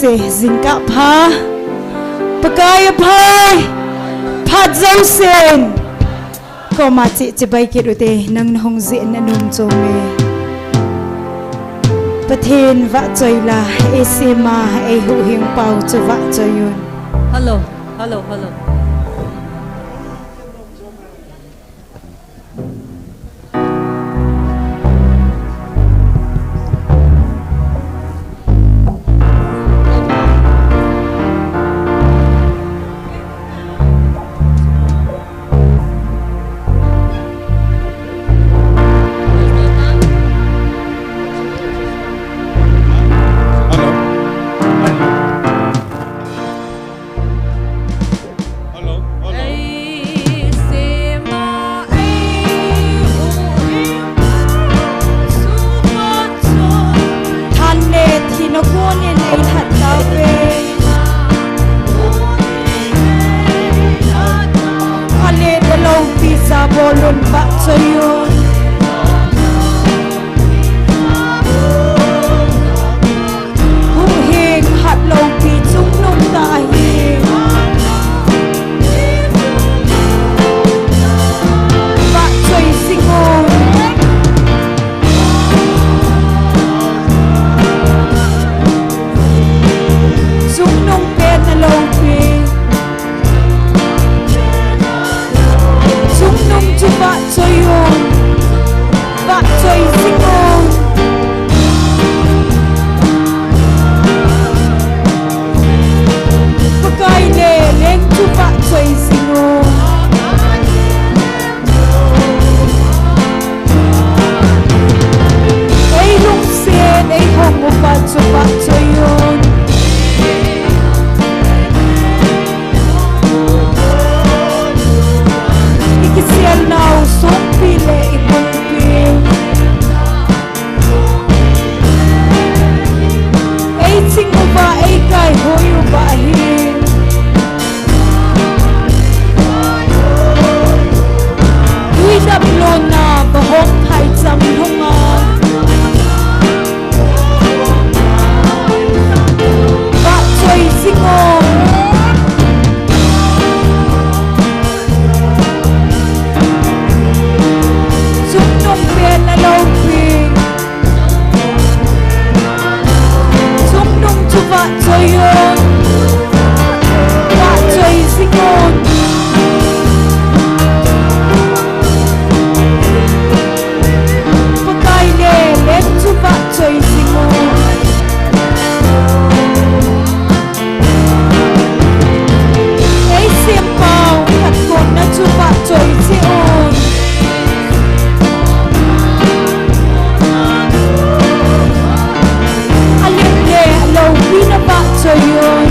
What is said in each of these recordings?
se zinka pha pakaya phai phat zau sen ko ma chi bai ke rute nang hong je na num chome pathen va choila e se ma e hu hing pau chu va choyun hello bolon ba choyun hu heng hat lo pi chung nong ta hi ba choy singon chung nong pe na lo pi chu ba choyun ba choy singon pakai le leng chu ba choy singon ei lung sen ei hong ba chu ba choyun now son pile ibon pil ei singo ba ei kai hoyu ba hin dui dap lo na ba hok thai cham honga ba choi singo choyun ba choy singon pakai le let chu ba choy singon ei sim pau hat kon na chu ba choy cheon pina ba choyun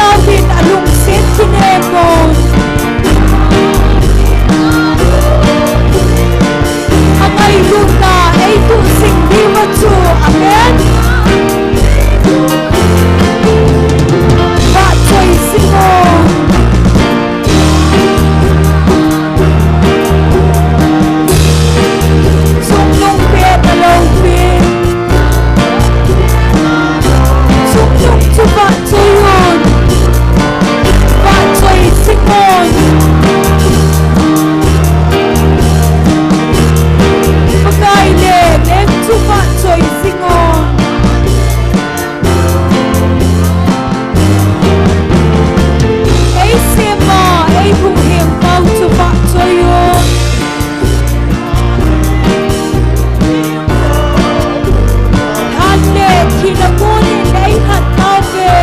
sao din alung set kinemon angay luna ay tu sing di machu amen ba choi singon sung nung pe along pe sung nung chu ba choi yon ba choi singon pagay le nem chu ba choi singon ay sema ay buhem pau chu ba choi yon hanne kinamoni ay hatabe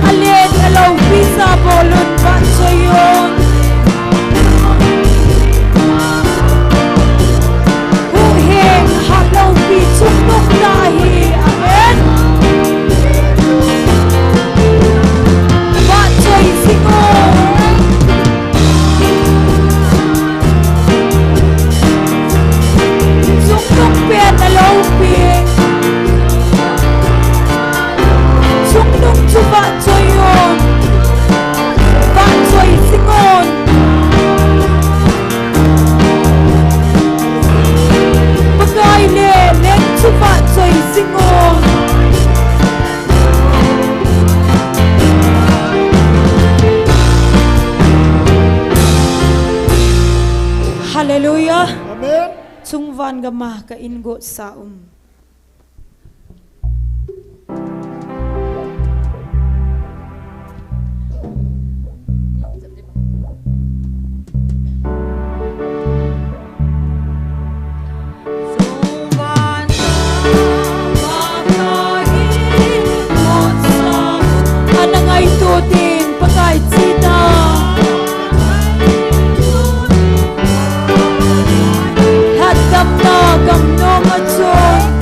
alen alaw visa bolon ba choi yon huheng halaw pi chuknok lahi amen ba choi singon chuknok pen alaw pi chuknok chu ba choi yon ba choi singon pagay le len chu ba choi singon hallelujah Amen. chungwan gamah ka ingo saum anangay tutin pagay sita hadam na gam no machoy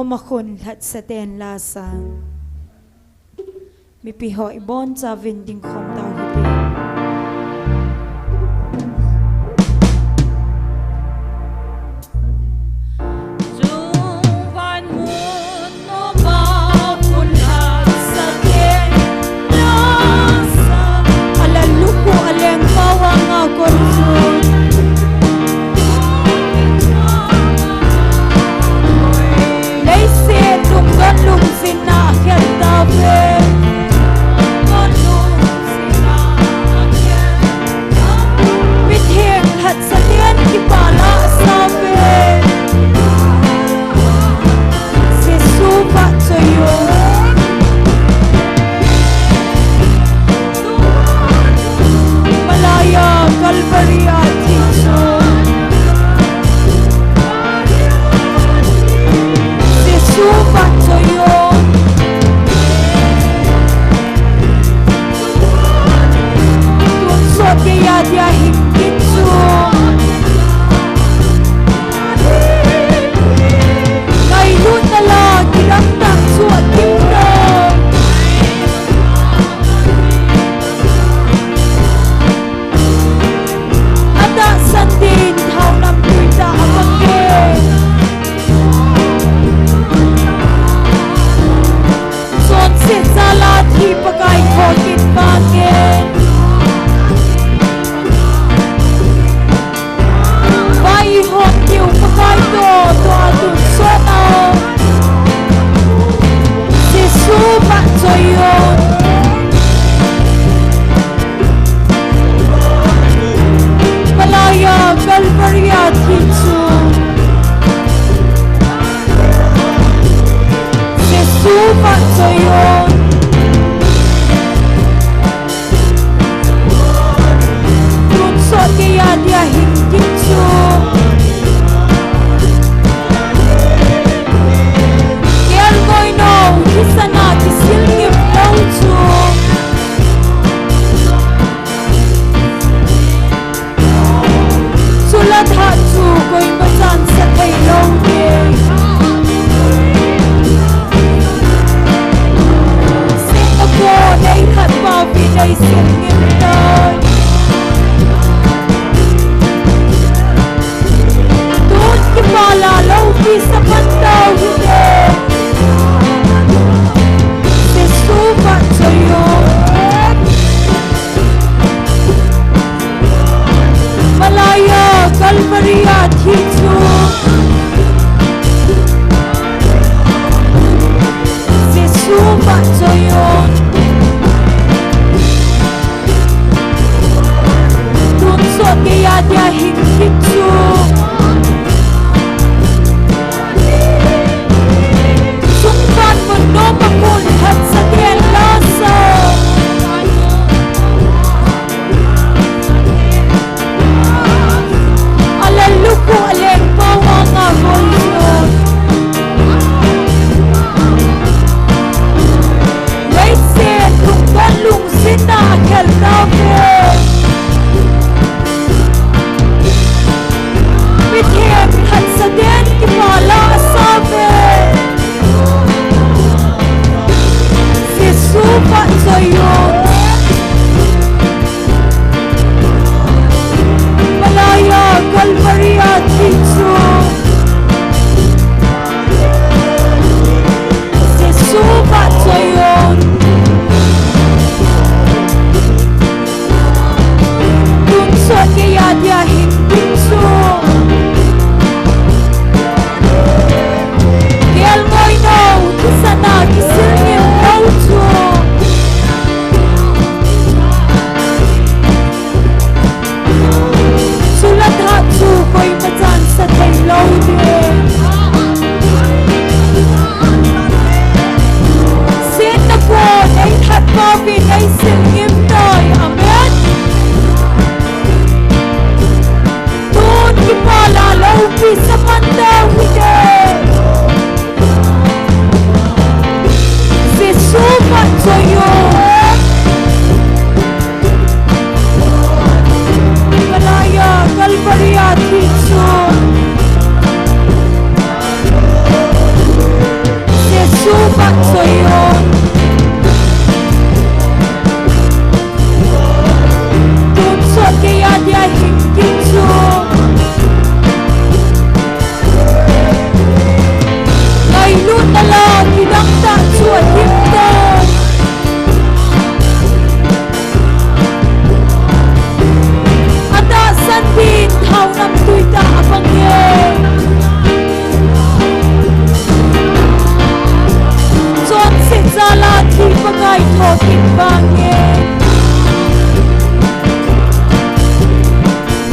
mà khôn hạt sa ten la sa mi pi hỏi bon cha vin ding khom tao hi ti pakai topik bangin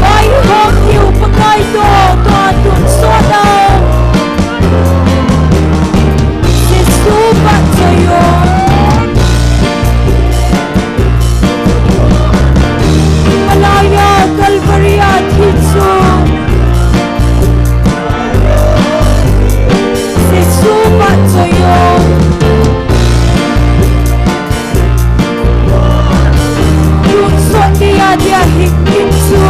Bai hong hiu pakai do tuan soda Sesu bat joyo Malaya Kalvaria Hitsu Sesu bat joyo Yun son dia hitsu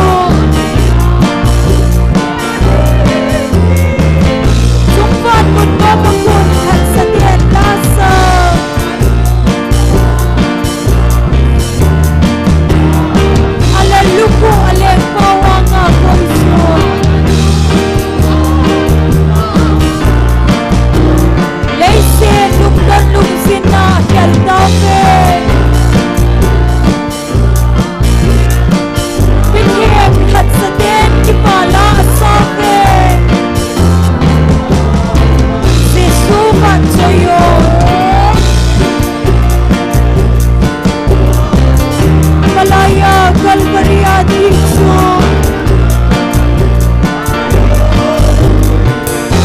Jumpan mun babakun kat setiap lasa Ala luku aleng pawanga konso Leise lukdan lumsina hial dawe Pinhem kat setiap kipala asawe Sesubat joyo Malaya Kalvaria Hitsu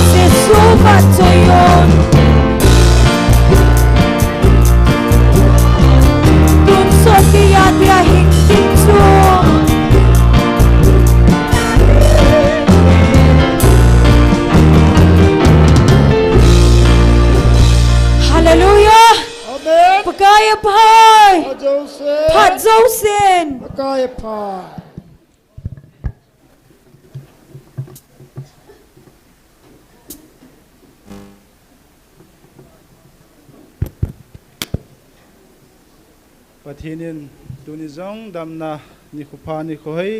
Sesubat joyo Tunso dia hitsu Hallelujah Amen. Pagaya Pai Joseph. Pat Zosin Pagaya pa. ปะทีนินตุนิจงดำนานิคุพานิคุให้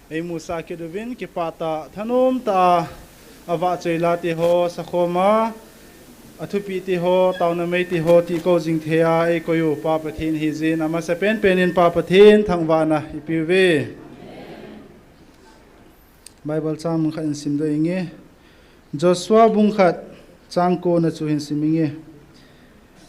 ไอมูซาเกดวินกิปาตาธนมตาอาวาเจลาติโฮสะโคมาอธุปีติโฮตาวนาเมติโฮที่โกจิงเทียไอโกยูปาปะทีนฮิซินอามาเซเป็นนินปาปะทีนทางวานะอิปิเวไบเบิลจามขันสิมโดยเงี้ยจอสวาบุงขัดจางโกนะจูหินสิมิเงี้ย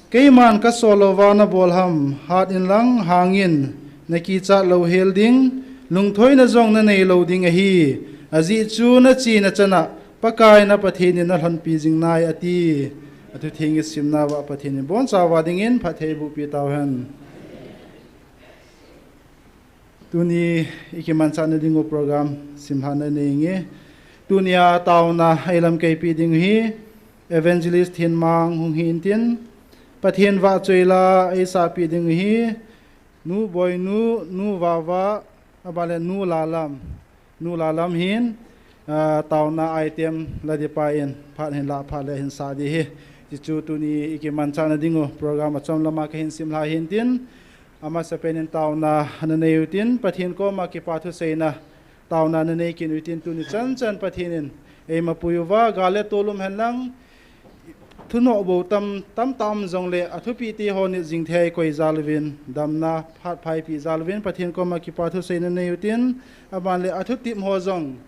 Keiman ka solowana bolham hat in lang hangin nakicha lo helding lungthoi na jong na nei loading a hi azi chu na chi na chana pakai na pathin na hlan pi jing nai ati atu thing simna wa pathin bon chawa ding in phathei bu pi taw han tuni ikiman cha na dingo program simhana nei nge tunia tawna ailam kai pi ding hi evangelist hin mang hung hin tin Pathian wa choila ai sa pi ding hi nu boy nu wa abale nu lalam hin tawna item la di pa in phat hin la pha le hin sa di hi chi chu tu ni iki man cha na dingo program achom lama ka hin sim la hin tin ama sa pen tawna na nei utin pathian ko ma ki pa thu seina tawna na nei kin utin tu ni chan pathianin ei ma puyuwa gale tolum hen lang thu no bo tam jong le athupi ti ho ni jing thei koi zalwin damna phat phai pi zalwin pathian ko ma ki pa thu sein ne yutin aban le athuti mo jong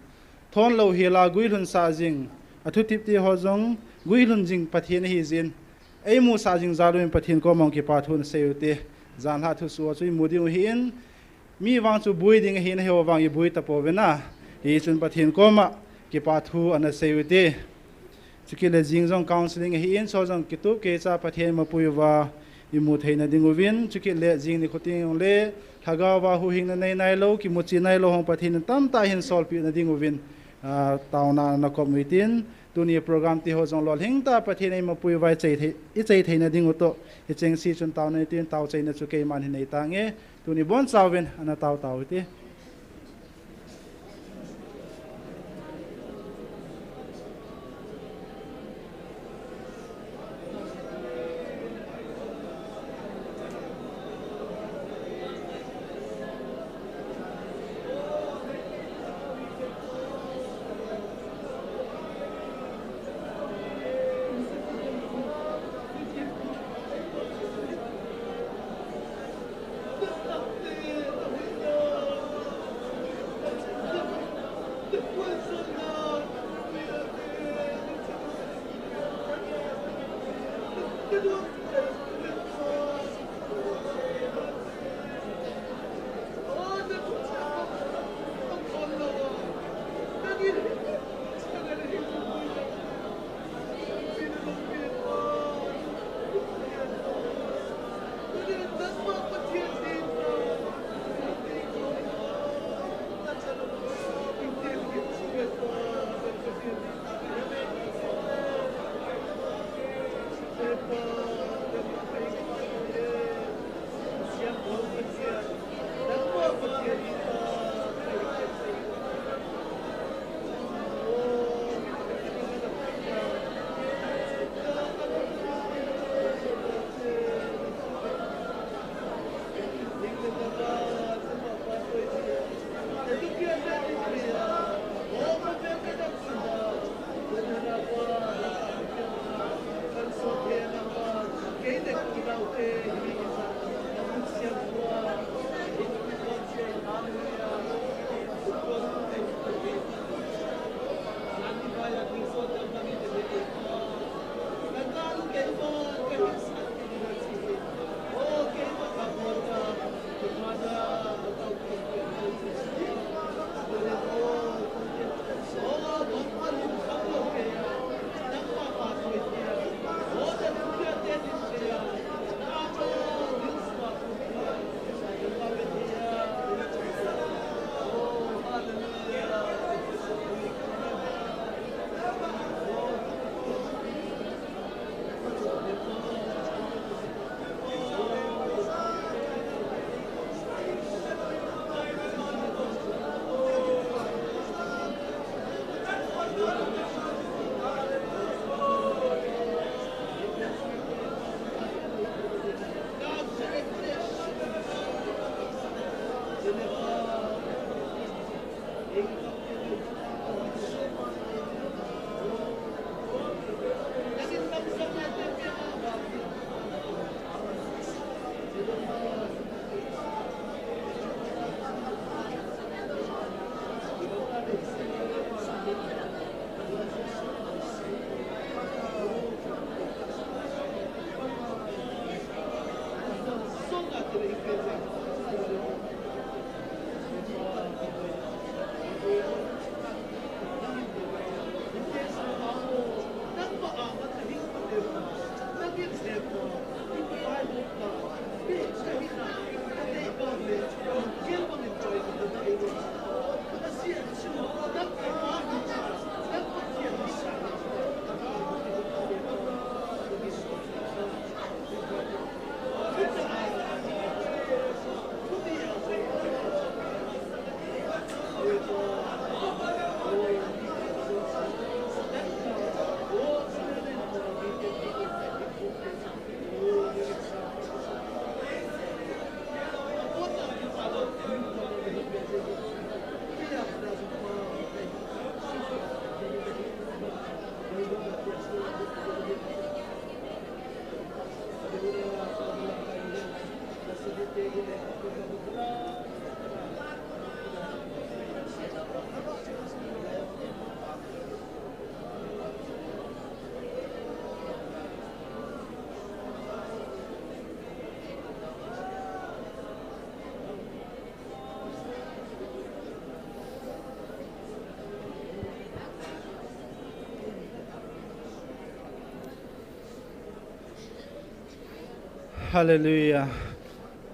thon lo hela guilun sa jing athuti ti ho jong guilun jing pathian hi jin ei mu sa jing zalwin pathian ko ma ki pa thu se yute jan ha thu su chui mu ding hin mi wang chu bui ding hin he wang i bui ta po ve na hi chun pathian ko ma ki pa thu ana se yute Chukile jingjong counseling hi in so jong kitu ke cha pathian ma puiwa imu theina dinguvin chukile jing ni khoting le thagawa hu hing na nei lo ki muchi nai lo hong pathian tam ta hin sol pi na dinguvin tauna na komitin tuni program ti ho jong lol hing ta pathian ma puiwa chei theina dingu to hi cheng si chun taw nei tin taw chei na chuke man hi nei ta nge tuni bon chawin ana taw ti Hallelujah.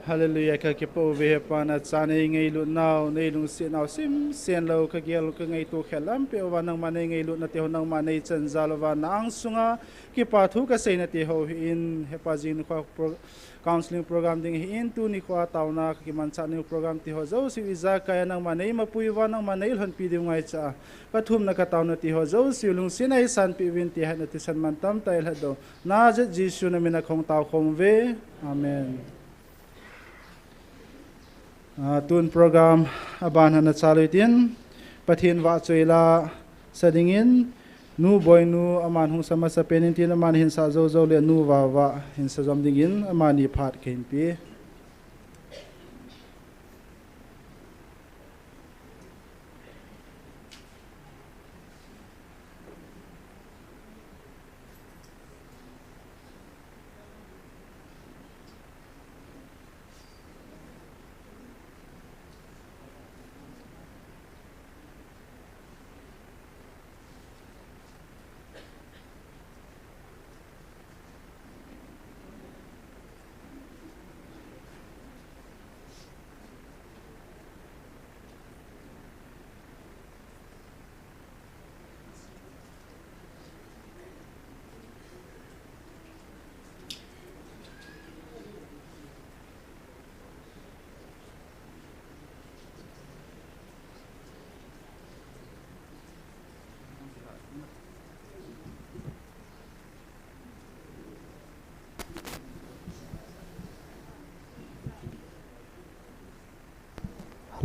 Hallelujah. Ka kipo ve pana chane ngei lu nau nei lung si nau sim sen lo ka gel ka ngei tu khelam pe wa nang mane ngei lu na te ho nang mane chen zalwa nang sunga ki pa thu ka sei na te ho in hepa jin kha counseling program ding in tu ni kwa tauna ki man cha ni program ti ho zo si wiza ka nang mane ma pui wa nang mane hon pi di ngai cha ka thum na ka tauna ti ho zo si lung sin ai san pi win ti ha na ti san man tam tai la do na je jisu na mina khong taw khom ve amen. Tun program aban hana chaluitin pathin wa choila sadingin nu boy nu aman hung sama sa penin tin aman hin sa zo zo le nu wa hin sa zom dingin amani phat kein pi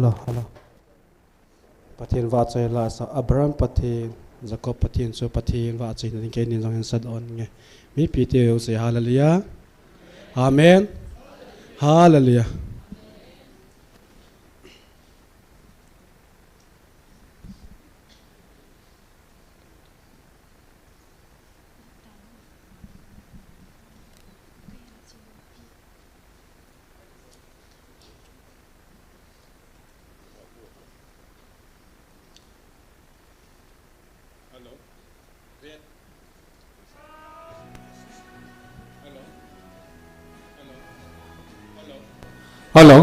Hello. Pathin va chai la sa Abraham pathin Jacob pathin so pathin va chai nin ke nin jong sad on nge mi pi te yo se hallelujah amen hallelujah. Hello.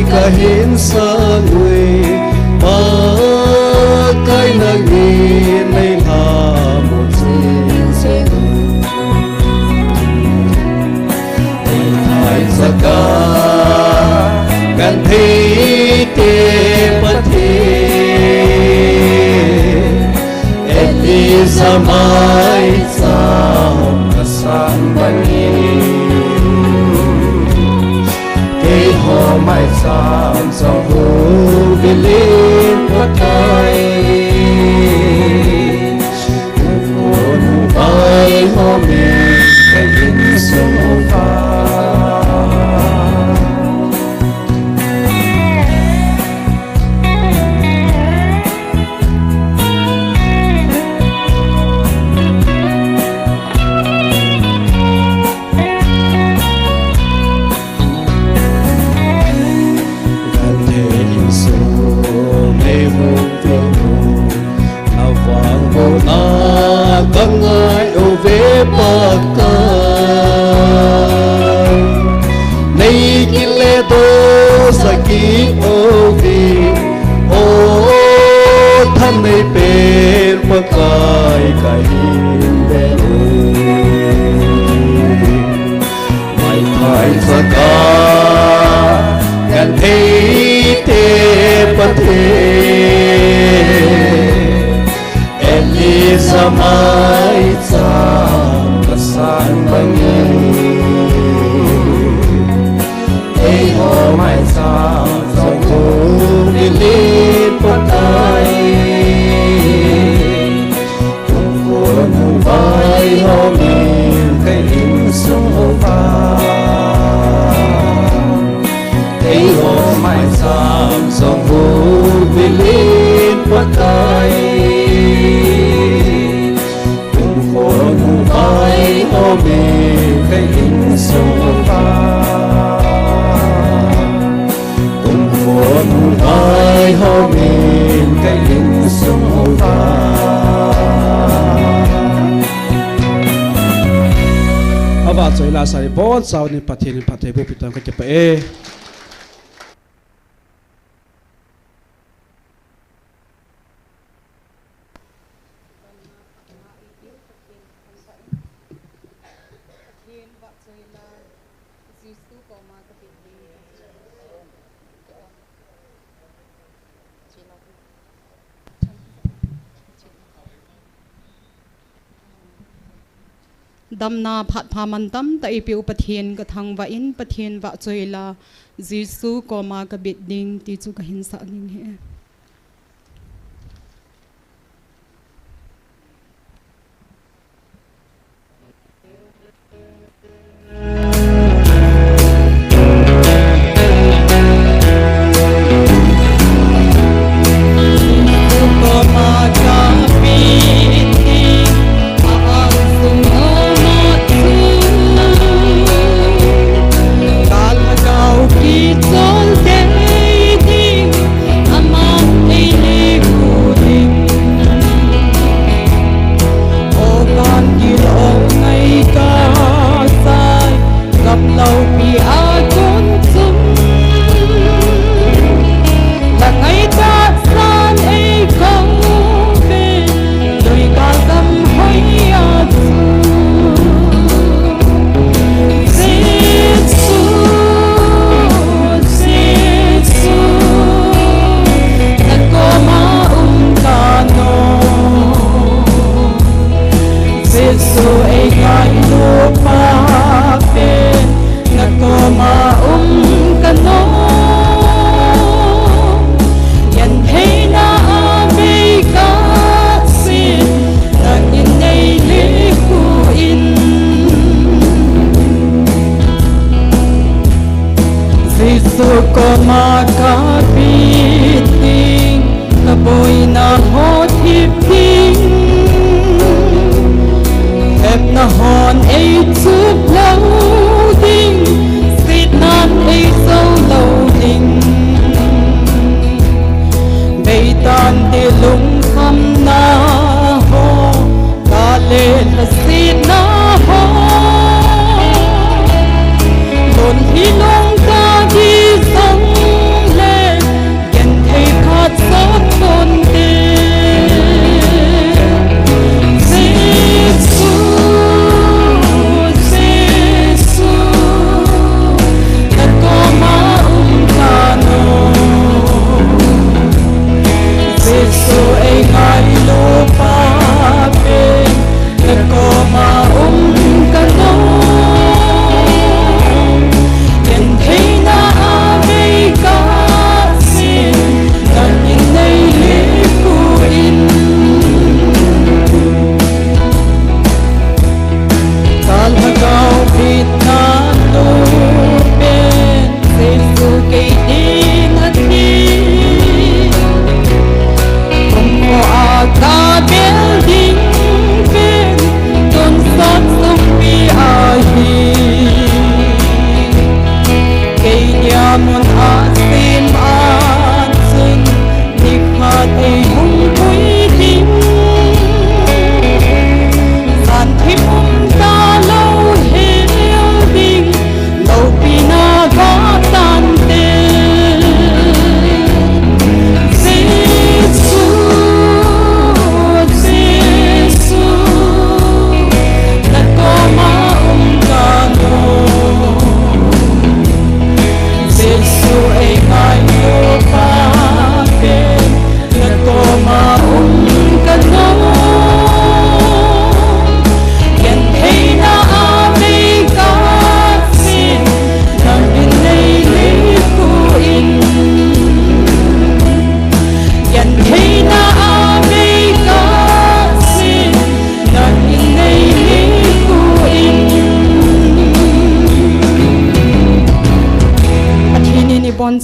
Kahin sa ngui, pagkay na Samay sam kasan bangin Kay ho may sam sa hu bilin patay Upon ay ho min kayin sumupa Kangai ove pakai Nei kile do saki ovi O tham nei per pakai kahin belu Mai thai saka Gan ei te pathe Samay sam kasan bangin Ay ho may sam sa hu bilin patay Upon hubay ho min kayin sumupa Ay ho may sam sa hu bilin patay kayin sumupa Kung phồn ai ho min kayin sumupa Aba choi la sari bon saw ni pathin pathe bu pitam ka kepa e Damna phat phamantam ta ipiu pathian ka thangwa in pathian wa choila Jisu koma ka biding ti chu ka hinsa ning he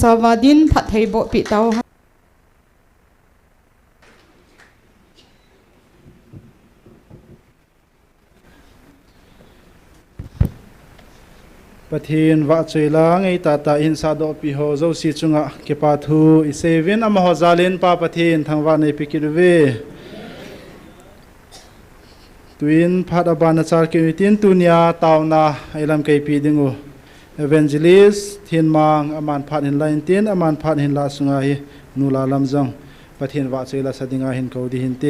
savadin phat thei bo pi tau ปะเทนวะจอยลางไอตาตาอินซาโดปิโฮเจ้าสิจุงะเกปาทูอิเซเวนอมโหซาเลนปาปะเทนทางวะในปิกิรเวตุอินพัดอบานาจาร์เกวิตินตุนียาตาวนาไอลัมไกปีดิงูเอเวนเจลิสเทียนมังอามันพัดเห็นลายตินอามันพัดเห็นลาสุงายนูลาลัมจังปะเทนวะจอยลาสดิงาเห็นเขาดีเห็นเต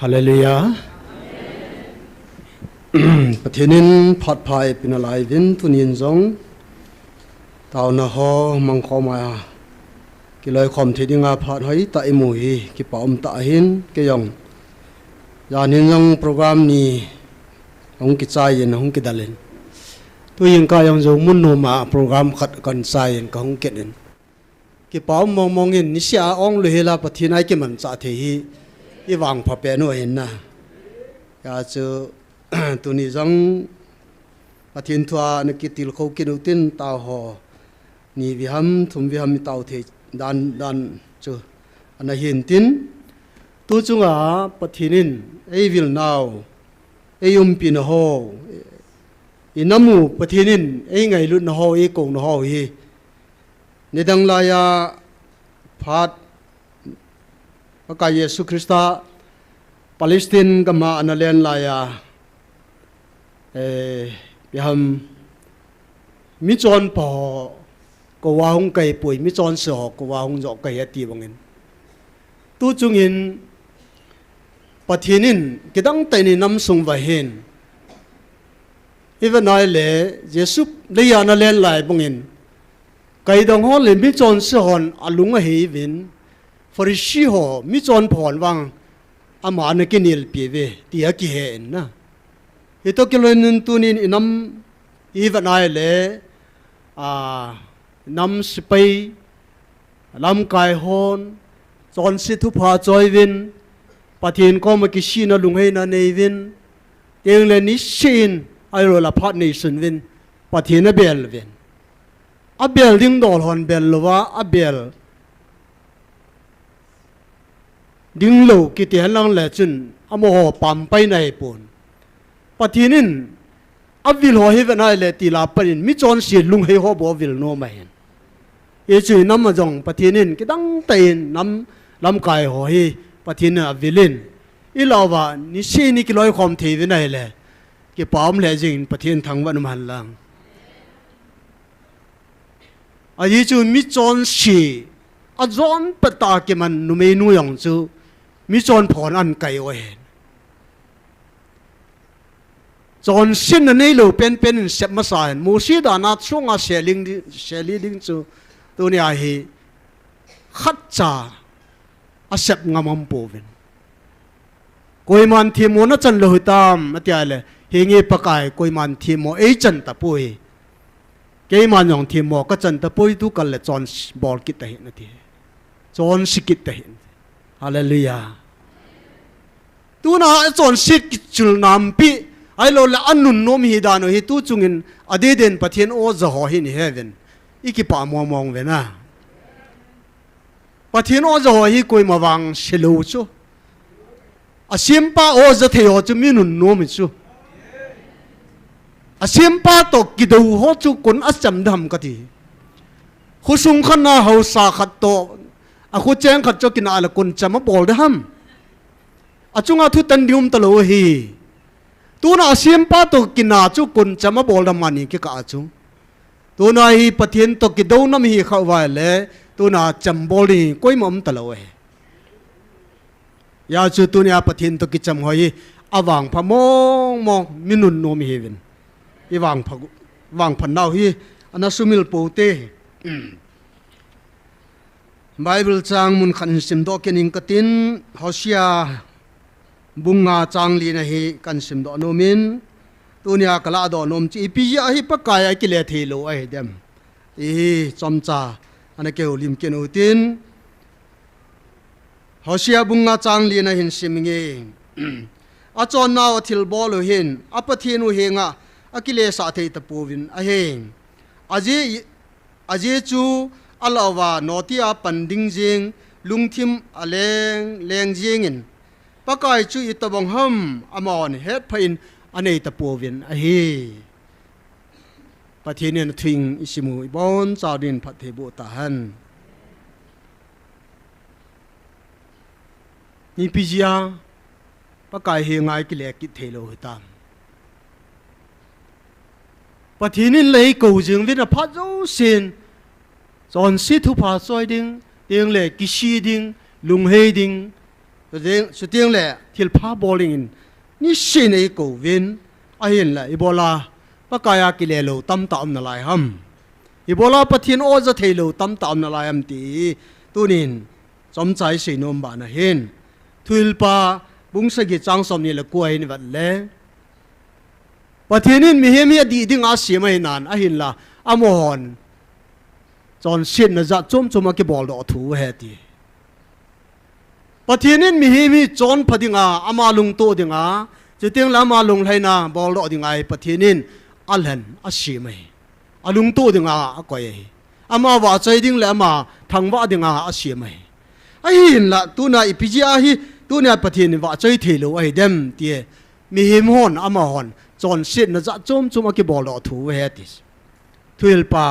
ฮาเลลูยาประเทศนินพัดพายเป็นอะไรวินตุนินจงตาวนาฮอมังคอมากิเลยความเทดิงาพัดให้ตาอิมุยกิปอมตาหินกิยองยานินจงโปรแกรมนี้หงกิจายนหงกิดาเลนตัวยังกายองจงมุนโนมาโปรแกรมขัดกันใจนกับหงกิดเนกิปอมมองเห็นนิสยาองลุเฮลาประเทศไหนกิมันจะเทียอีวางพอเปนเห็นนะอยากจะตัวนี้จังประเทศทัวนักกิติลเขากินอุตินตาหอนี่วิหำทุ่มวิหำมีเตาเทดันเจออันนั้นเห็นตินตัวจุงอาประเทศนินไอวิลนาวไอยุมปีนหออีน้ำมูประเทศนินไอไงลุนหอไอกงนหอฮีในดังลายาพัดพระกายเยซูคริสต์ปาเลสไตน์ก็มาอันเลนลายาพิหำมิจอนพอกว่าหงไก่ป่วยมิจอนเสือกว่าหงจอกไก่ตีบังเงินตู้จุงเห็นปะเทนินกิดังแต่นี่น้ำส่งไว้เห็นอีวันนั้นเลยเยซูเลยอันเลนลายบังเงินไก่ดังฮอลเลยมิจอนเสือหอนอลุงเฮวินฟริชีหอมิจอนผ่อนวังอามาเนกินิลปีเวตียกิเห็นนะเหตุกิโลนึงตัวนี้น้ำอีวันนั้นเลยน้ำสเปย์ลำไก่ฮอนจอนสิทุพาจอยวินปะเทียนก็มากิชีนลุงให้นาเนวินเตียงเลนิชินไอโรลาพัดเนชันวินปะเทียนเบลวินอับเบลดิ้งดอลฮอนเบลว่าอับเบลดิ้งโลกิเตียนลังเลจุนอโมหปั๊มไปในปุ่นปะทีนินอับวิลหอเฮวันไอเลตีลาปนินมิจอนเสียลุงให้หอบวิลโนมาเห็นเอจุยน้ำมาจงปะทีนินกิดังเตนน้ำลำไก่หอเฮปะทีนินอับวิลินอีลาวานิเชนิกิลอยความเทวินไอเลกิปามเลจินปะทีนทั้งวันมันลังอายุจุมิจอนเสียอาจอนปะตากิมันนุเมนูยองจูมิจอนผ่อนอันไก่ไว้จอนสิ้นในโลเป็นเสพมาสายมูซีดานาช่วงอาเซลิงจูตัวนี้ไอ้ขัดจ่าอาเซปงามัมปูวินกุยมันทีมโมนัจันโลหิตามมาที่อะไรเฮงเอปะกายกุยมันทีมโมเอจันตะปุยเกยมันยองทีมโมก็จันตะปุยทุกันเลยจอนบอลกิตเห็นนาทีจอนสิกิตเห็นฮาเลลูยาตัวน่ะจอนสิกิจุลนามปีไอ้เราละอันนุนโนมีดานโอฮิตูจุงินอดีเดนปะเทียนโอจะหอหินเฮเวนอีกิปามองเวนะปะเทียนโอจะหอฮิกุยมาวางเชลูจูอาเซียมป้าโอจะเทโอจะมีนุนโนมิจูอาเซียมป้าตกกิดูโฮจูกุนอัศจำดำก็ดีขุสุงขนาเฮาสาขัดโตอาขุเจงขัดจกินอะไรกุนจะมาบอลได้ฮัมอาจุงอาทุตันดิอุมตะโลฮีตัวน่ะเสียมป้าตัวกินนาจุกุนจะมาบอกดำมันนี่กี่กาจุตัวน่ะฮีปะเทียนตัวกิดดูน้ำฮีเข้าไว้เลยตัวน่ะจำบอลนี่ก้อยมั่มตะลอยยาจุตัวน่ะปะเทียนตัวกิจำหอยอวางพะมองมินุนโนมีเฮวินอีวางพันดาวฮีอันนั้นสุมิลปูเต้ไบเบิลจางมุนขันสิมดอกเกนิงกตินฮอชียบุงงาจางลีนะฮีกันสิมดอโนมินตัวเนี้ยกลาดอนมจีปียาฮีปะกายกิเลเทโลไอเดมจอมจ่าอันนั้นเกี่ยวลิมเกนูติน Hosea bunga chang lina hin siminge a chon naw thil bol hin apathinu henga akile sa thei ta povin a heng aje chu alawa notia panding jing lungthim aleng leng jingin pakai chu itabong ham amon het phain anei ta povin a hi pathinen thing isimu ibon chadin phathe bu ta han ni pijia pakai he ngai ki le ki thelo tam pathinin lei ko jing vin a phat zo sin chon si thu pha choi ding tiang le ki si ding lung he ding su tiang le thil pha bowling in ni sin ei ko vin a hin la ibola pakaya ki le lo tam tam na lai ham ibola pathin o za thelo tam tam na lai am ti tunin chom chai sei nom ba na hin thuilpa bung sagi chang som ni la kuai ni wat le pathinin mi hemi di ding a siamai nan a hin la amon chon sin na za chom choma ki bol do thu he ti pathinin mi hemi chon phadinga ama lung to dinga chiteng la ma lung thaina bol do dinga pathinin alhan a siamai alung to dinga a koi ama wa chai ding le ama thangwa dinga a siamai a hin la tuna ipiji a hi tunia pathin wa choi thelo ai dem tie mi him hon ama hon chon sit na za chom chom ki bol do thu he tis thuil pa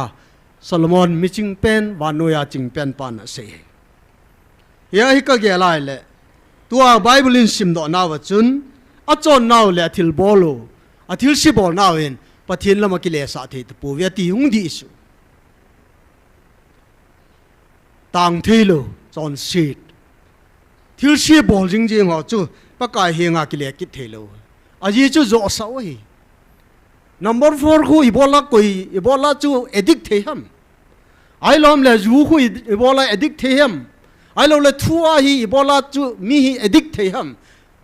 Solomon mi ching pen wa noya ching pen pa na se ya hi ka ge lai le tua bible in sim do na wa chun a chon naw le thil bolo a thil si bol naw in pathin lama ki le sa the pu ve ti hung di su tang thelo chon sit thil si bol jing jing ho chu pakai henga ki le ki thelo aji chu zo sa oi number 4 khu ibola koi ibola chu addict the ham ai lom le ju khu ibola addict the ham ai lo le thua hi ibola chu mi hi addict the ham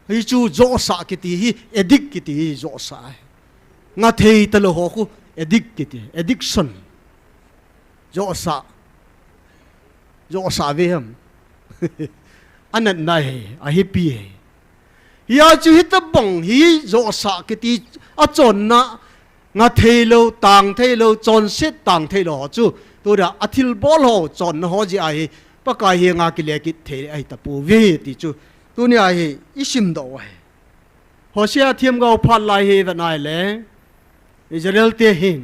hi chu zo sa ki ti hi addict ki ti zo sa nga thei ta lo ho khu addict ki ti addiction zo sa ve ham anan nai a hi pi ya chu hit bong hi zo sa ki ti a chon na nga thelo tang thelo chon set tang thelo chu to da athil bol ho chon ho ji ai pakai he nga ki le ki the ai ta pu ve ti chu tu ni ai isim do ai Hosea thiam gau phat lai he va nai le Israel te hin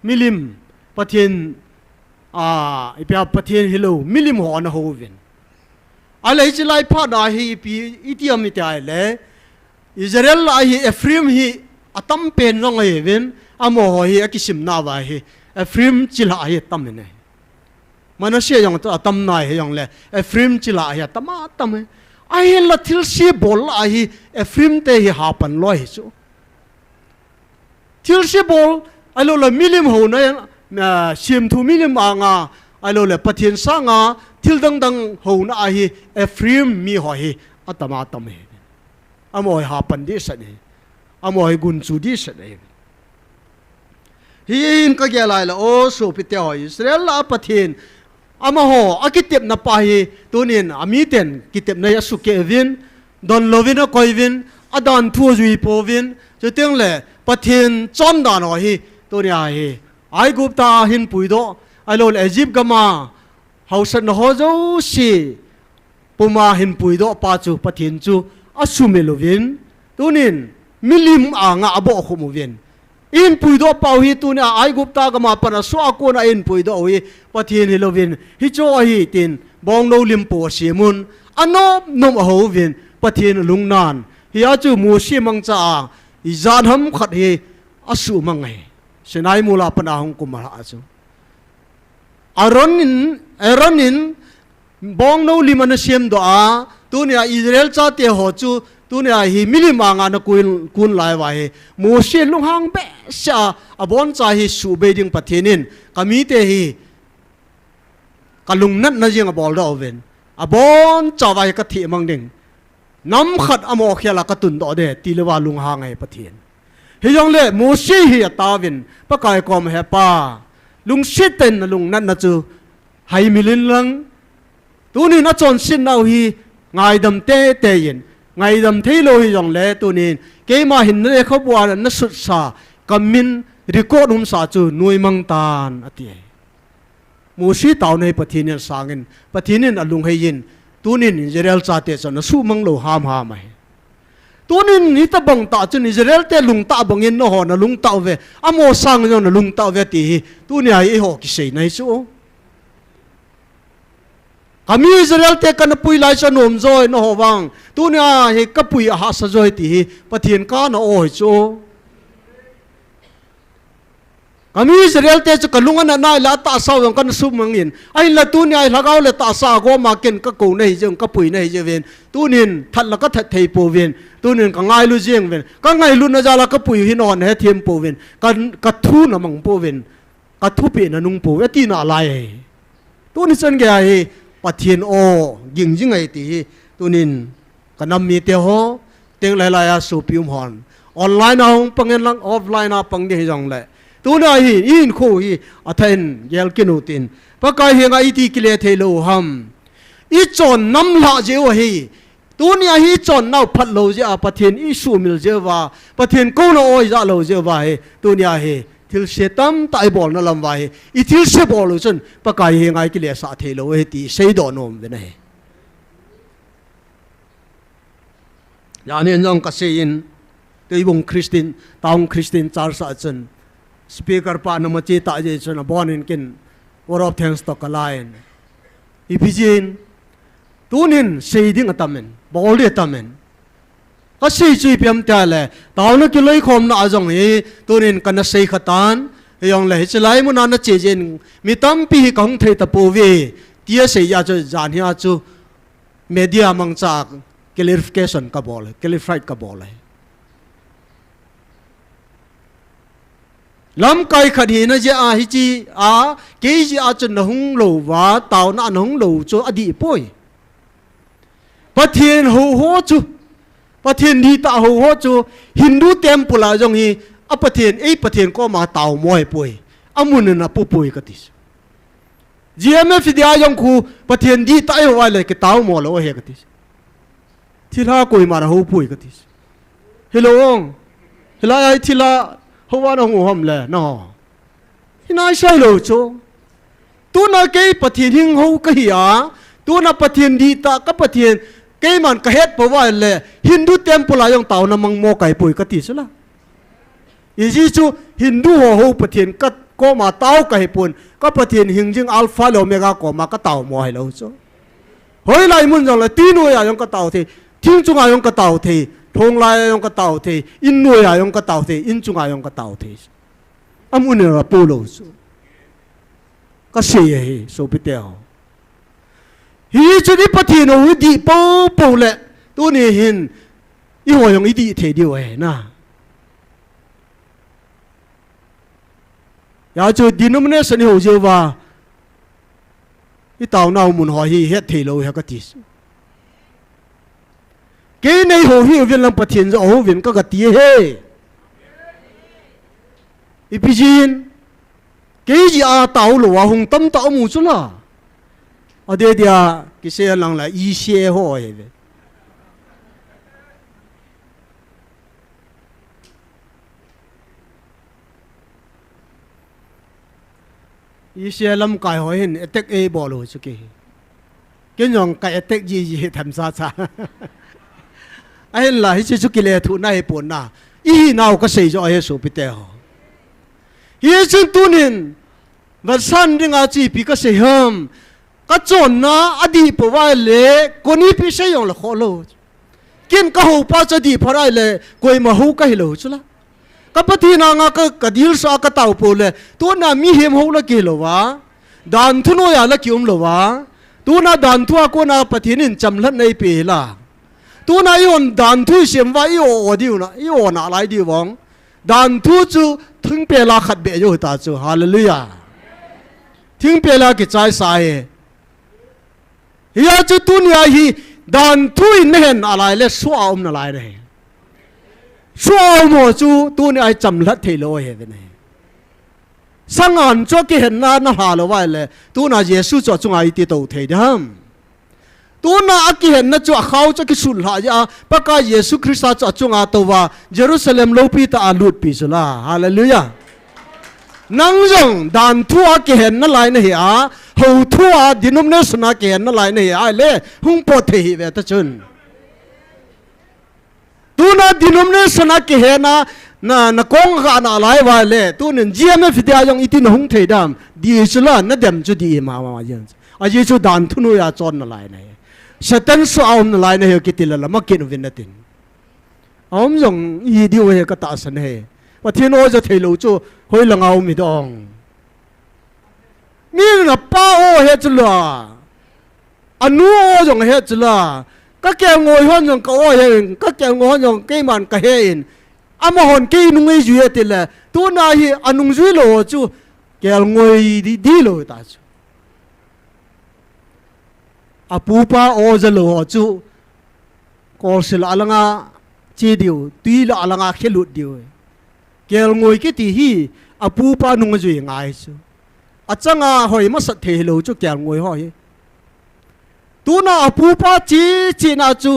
milim pathin ipya pathin hilo milim ho na ho ven alai chi lai pha da hi pi itiam mi tai le Israel ai Ephraim hi atam pen nong ai ven amo hi akisim na wa hi Ephraim chila ai tam ne Manashe yong ta atam nai he yong le Ephraim chila ai tama tam ai la thil si bol ai Ephraim te hi hapan loi chu thil si bol alo la milim ho na sim thu milim anga alo le pathin sanga thil dang dang ho na ai Ephraim mi ho hi atama tam he amoi hapan di sa ni amoi gun chu di sa ni hin ka ge lai la o so pite ho Israel la pathin ama ho akitep na pa hi tunin amiten kitep na yasu ke vin don lovina koivin adan thu zui povin cheteng le pathin chon dan ho hi toria hi ai gupta hin puido alol Egypt gama hausan ho zo si puma hin puido pa chu pathin chu asumelovin tunin milim anga abo khumuven in puido pau hi tunia ai gupta gama pana so akona in puido hi pathin hilovin hi cho hi tin bong lo limpo simun ano nom hovin pathin lungnan hi achu mu si mangcha izan ham khat hi asu mangai senai mula pana hong kumara achu aronin bong no liman siam do a tunia Israel cha te ho chu tunia hi milima nga na kun lai wa he mo se lung hang be sha abon cha hi su be ding pathinin kami te hi kalung nat na jing bol do ven abon cha wa ka thi mang ding nam khat amo khela ka tun do de tilwa lung hang ai pathin he yong le mo se hi ta vin pa kai kom he pa lung sit ten lung nat na chu hai milin lang tunin na chon sin nau hi ngày đầm tê tê yên ngày đầm thấy lôi dòng lệ tu nín cái mà hình này không qua nó sụt xa cầm min record sa chu nuôi mang tan ati mu si tàu này pathin sangin pathin alung hayin tunin Israel cha te chon su mang lo ham ha mai tunin ni ta bang ta chun Israel te lung ta bangin no ho na lung ta ve amo sang no na lung ta ve ti tunia ai ho ki sei nai chu kami Israel te kan pui lai cha nom zoi no ho wang tunia he ka pui ha sa zoi ti pathin ka na oi chu kami Israel te chu kalungan na la ta saw yang kan sum mangin ai la tu ni ai lagaw le ta sa go ma ken ka ko nei jeng ka pui nei je ven tunin that la ka that thei po ven tunin ka ngai lu jeng ven ka ngai lu na jala ka pui hin on he them po ven ka thu na mang po ven ka thu pe na nung po ti na lai tunin san ge ai pathian o ging jing ai ti tunin ka nam mi te ho teng lai lai a su pium hon online hong pangen lang offline a pang de jong le tu na hi in khu hi athen yel kinutin pakai henga iti kile thelo ham i chon nam la je wa hi tu nia hi chon nau phat lo je a pathen i su mil je wa pathen ko no oi za lo je wa hi tu nia hi thil setam tai bol na lam wa hi i thil se bol lo chun pakai henga kile sa thelo he ti sei do nom ve ne ya ne nong ka sein tei bong Christian taung Christian char sa chun speaker pa na machi ta je chuna born in kin war of thanks to kalain ipijin tunin seiding atamen bol de tamen ka sei chui piam ta le taw na ki loi khom na ajong hi tunin kana sei khatan yong le chlai mu na na che jen mi tam pi kong thei ta po ve tia sei ya chu jan hi chu media mang cha clarification ka bol clarified ka bol lam kai khadi na je a hi chi a ke ji a chun na hung lo wa taw na hung lo cho adi poi pathian ho chu pathian di ta ho chu Hindu temple a jong hi a pathian ko ma taw moi poi amun na pu poi ka tis GMF dia jong khu pathian di ta ai wa le ke taw mo lo he ka tis thila koi ma ra ho poi ka tis hello hila ai thila hoa nó ngủ hầm lệ nó nói sai lỗi chỗ tu na cái pathian hing hou cái hiya tu na pathian di ta cái pathian cái man cái hết bảo vậy lệ Hindu temple là yung tao na mang mo cái bùi cái tí số là ý chú Hindu hou pathian cái có mà tao cái bùn cái pathian hình dung alpha lo omega có mà cái tao mo hay lâu chỗ hỏi lại muốn rằng là tin nuôi à yung cái tao thì thiên trung à yung cái tao thì thong lai yung ka tao the in nuôi à yung ka tao the in chung à yung ka tao the amun na polo so ka se hi so pitel hi chu ni pathian o di po le tu ni hin i ho yung i di the di we na ya chu denomination ho je wa i tao nau mun ho hi het the lo ha ka ti cái này hồ hiểu viên làm pathian rồi hồ viên các cái tiếng he, ipijin cái gì à tàu lúa hùng tâm tàu mù chút là, ở đây dia cái xe lăng là y xe hỏi vậy, y xe làm cái hỏi hình attack a bỏ rồi chứ cái nhong cái attack gì tham gia cha ai là hi chu kile thu na he pon na i naw ka sei jo he so pite ho hi chun tunin va san ringa chi pi ka sei ham ka chon na adi po wa le koni pi sei yong la kholo kin ka ho pa cha di pharai le koi ma hu ka hi lo chula ka pathi na nga ka dil sa ka taw po le tu na mi hem ho la ke lo wa dan thu no ya la ki lo wa tu na dan thu ko na pathin cham hlat nei pe la tu na yon dan thu sim wa yo diu na yo na lai diu wong dan thu chu thing pe la khat be yo ta chu hallelujah thing pe la ki chai sai ya chu tu nia hi dan thu in hen alai le so na lai re so mo chu tu ni ai cham hlat thei lo he ne sangan cho ki hen na ha lo wa le tu na yesu cho chung ai ti to thei dam tu na aki hen na chu khau cha ki sul ha ya paka Yesu Christa cha chunga to wa Jerusalem lo pi ta alut pi sula hallelujah nang jong dan thu aki hen na lai na hi a ho thu a denomination na ki hen na lai na hi a le hung po the hi ve ta chun tu na denomination na ki hen na kong ga na lai wa le tu nen GMF dia jong itin hung thei dam di sula na dem chu di ma yen a ye chu dan thu no ya chon na lai na Satan so aum na lai na he kitila la makin vinatin aum jong yi di we ka ta san he pathin o ja thelo chu hoi langau mi dong mi na pa o he chula anu o jong he chula ka ke ngoi hon jong ka o he ka ke ngoi hon jong ke man ka he in ama hon ke nu ngai ju ye tila tu na hi anung ju lo chu ke ngoi di lo ta chu apupa ozalo chu korsil alanga chi diu tuila alanga khelut diu kel ngoi ki ti hi apupa nung ju ngai chu achanga hoi ma sat thelo chu kel ngoi hoi tu na apupa chi na chu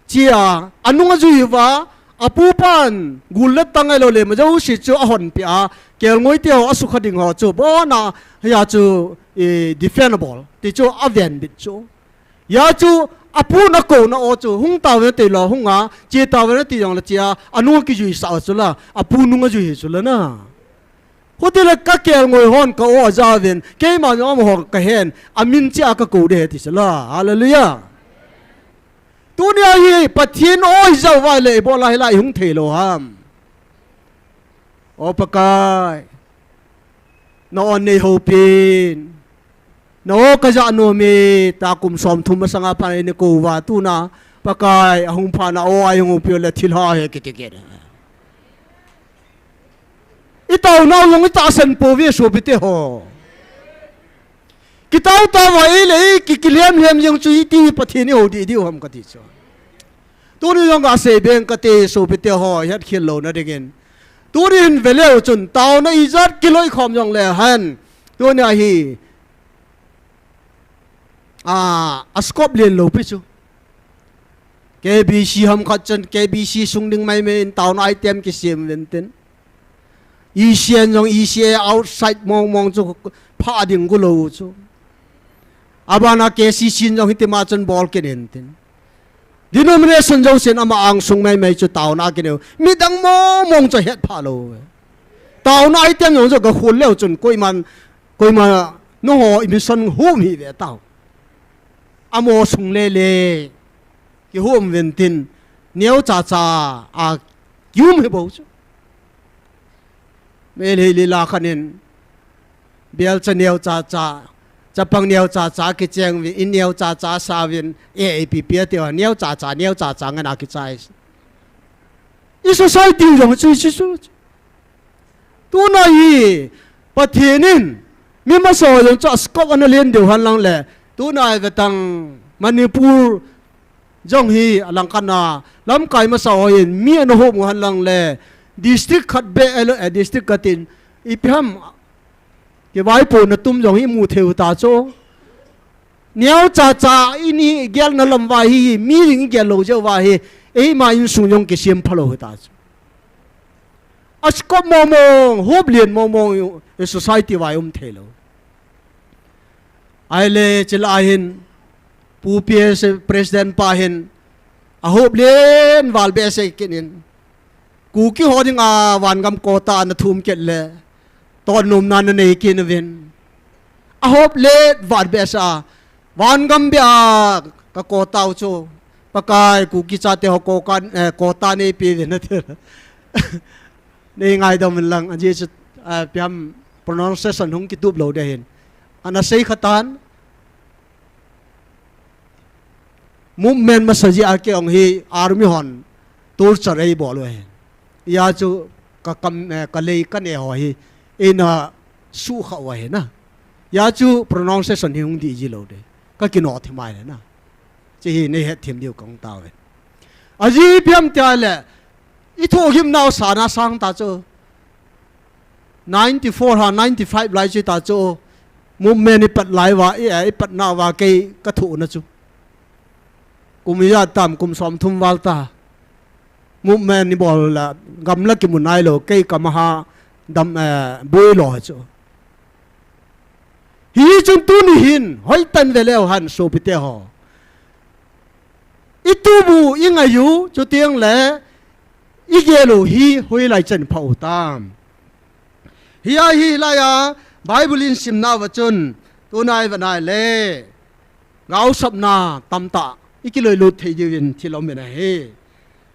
chia anung ju wa apupan gulat tangai lo le ma jo si chu a hon pia kel ngoi ti ho asu khading ho chu bo na ya chu defendable ti chu aven bit chu ya chu apu na ko na o chu hung taw ne te lo hung a che taw ne ti yong la chia anu ki ju sa chu la apu nu nga ju hi chu la na hotel ka kel ngoi hon ka o za ven ke ma no mo ka hen amin cha ka ko de ti la hallelujah tu nia hi pathin oi za wa le bo la lai hung the lo ham o pakai no on nei ho pin no kaja no me ta kum som thum sanga pa ne ko wa tu na pakai ahung pha na o ayung pyo le thil ha he kiti ke itaw na long ita san po vi so bite ho kitaw ta wa ile ki kilem lem yung chu iti pathini ho di hom ka ti cho tu ni yong ga se ben ka te so bite ho yat khil lo na degen tu rin vele chun taw na izat kiloi khom yong le han tu na hi askop len lo pi chu KBC ham khat chen KBC sung ding mai me in town item ki sim ven ten isian jong isia outside mong chu pha ding gu lo chu abana KCC jong hitima chen ball ke nen ten denomination jong sen ama ang sung mai chu town a ke ne mi dang mong chu het pha lo town item jong chu ga khul leo chun koi ma no ho emission hum hi ve tao amo sung le ki hom ventin neo cha yum he bo chu me le la khanin bel cha neo cha pang neo cha ki cheng vi in neo cha sa vin AAP pia te neo cha ngana ki chai i society jong chu chu tu na yi pathinin mi ma so jong cha skop an len de han lang le tu na ga tang Manipur jong hi alangkana lam kai ma sa hoin mi an ho mu han lang le district khat be elo district katin ipham ke vai po na tum jong hi mu theu ta cho niao cha ini gyal na lam wa hi mi ring gyal lo jo wa hi ei ma in sung jong ke sim phalo ta cho askop momong hoblien momong society wa thelo aile chilahin pupie se president pahin ahop len wal be se kinin ku ki hoding a wan gam kota na thum ket le ton num nan nei kin ven ahop le wal be sa wan gam bia ka kota chu pakai ku ki cha te ho ko kan kota nei pi ne the nei ngai dom lang anji chu piam pronunciation hung ki tup lo de hin ana sei khatan movement masaji ake ong hi army hon tur charai bolo he ya chu ka kam ka lei ka ne ho hi ina su kha wa he na ya chu pronunciation hi hung di ji lo de ka kino thimai na chi hi ne he thim diu kong ta we aji piam ta le I tho him now sana sang ta chu 94 ha 95 lai chi ta chu movement ni pat lai wa pat na wa ke ka thu na chu kumiyat tam kum som thum walta movement ni bol la gamla ki munai lo ke kamaha dam boi lo cho hi chung tu ni hin hoi tan veleo han so pite ho itu bu ingayu cho tiang le igelo hi hoi lai chen phau tam hi la ya bible in simna wachun tunai vanai le ngau sapna tamta ikiloi lut thei jin thilom na he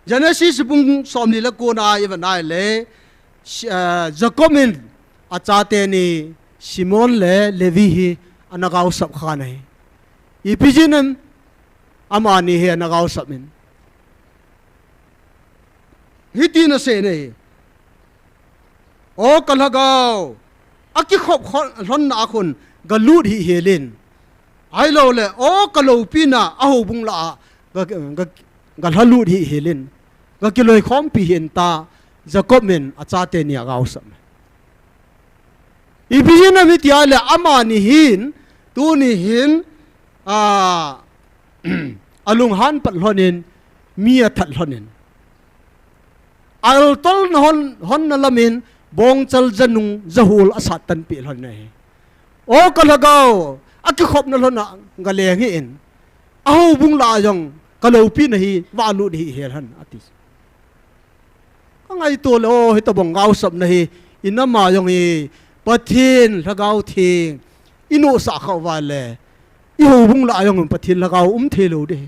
Genesis bung som ni la ko na i vanai le Jacomin achate ni Simon le Levi hi anagaw sap khanai ipijinam amani he anagaw sapmin hiti na se ne o kalagaw aki khop hon na khun galut hi helin ai lo le o kalo pina aho bung la ga halut hi helin ga kiloi khom pi hin ta Jacomin achate ni agaw sap ibijina mitiale amani hin tu ni hin alung han pat honin mia that honin al tol hon na lamin bong chal janung zahul asat tan pi hon nei o kalagaw aki khop na lona galeng hi in aho bung la jong kalau pi na hi walu hi hel han ati kangai to lo hi to bong gaw sap na hi inama jong hi pathin lagaw thing ino sa khaw wale i ho bung la yong pathin lagaw thelo de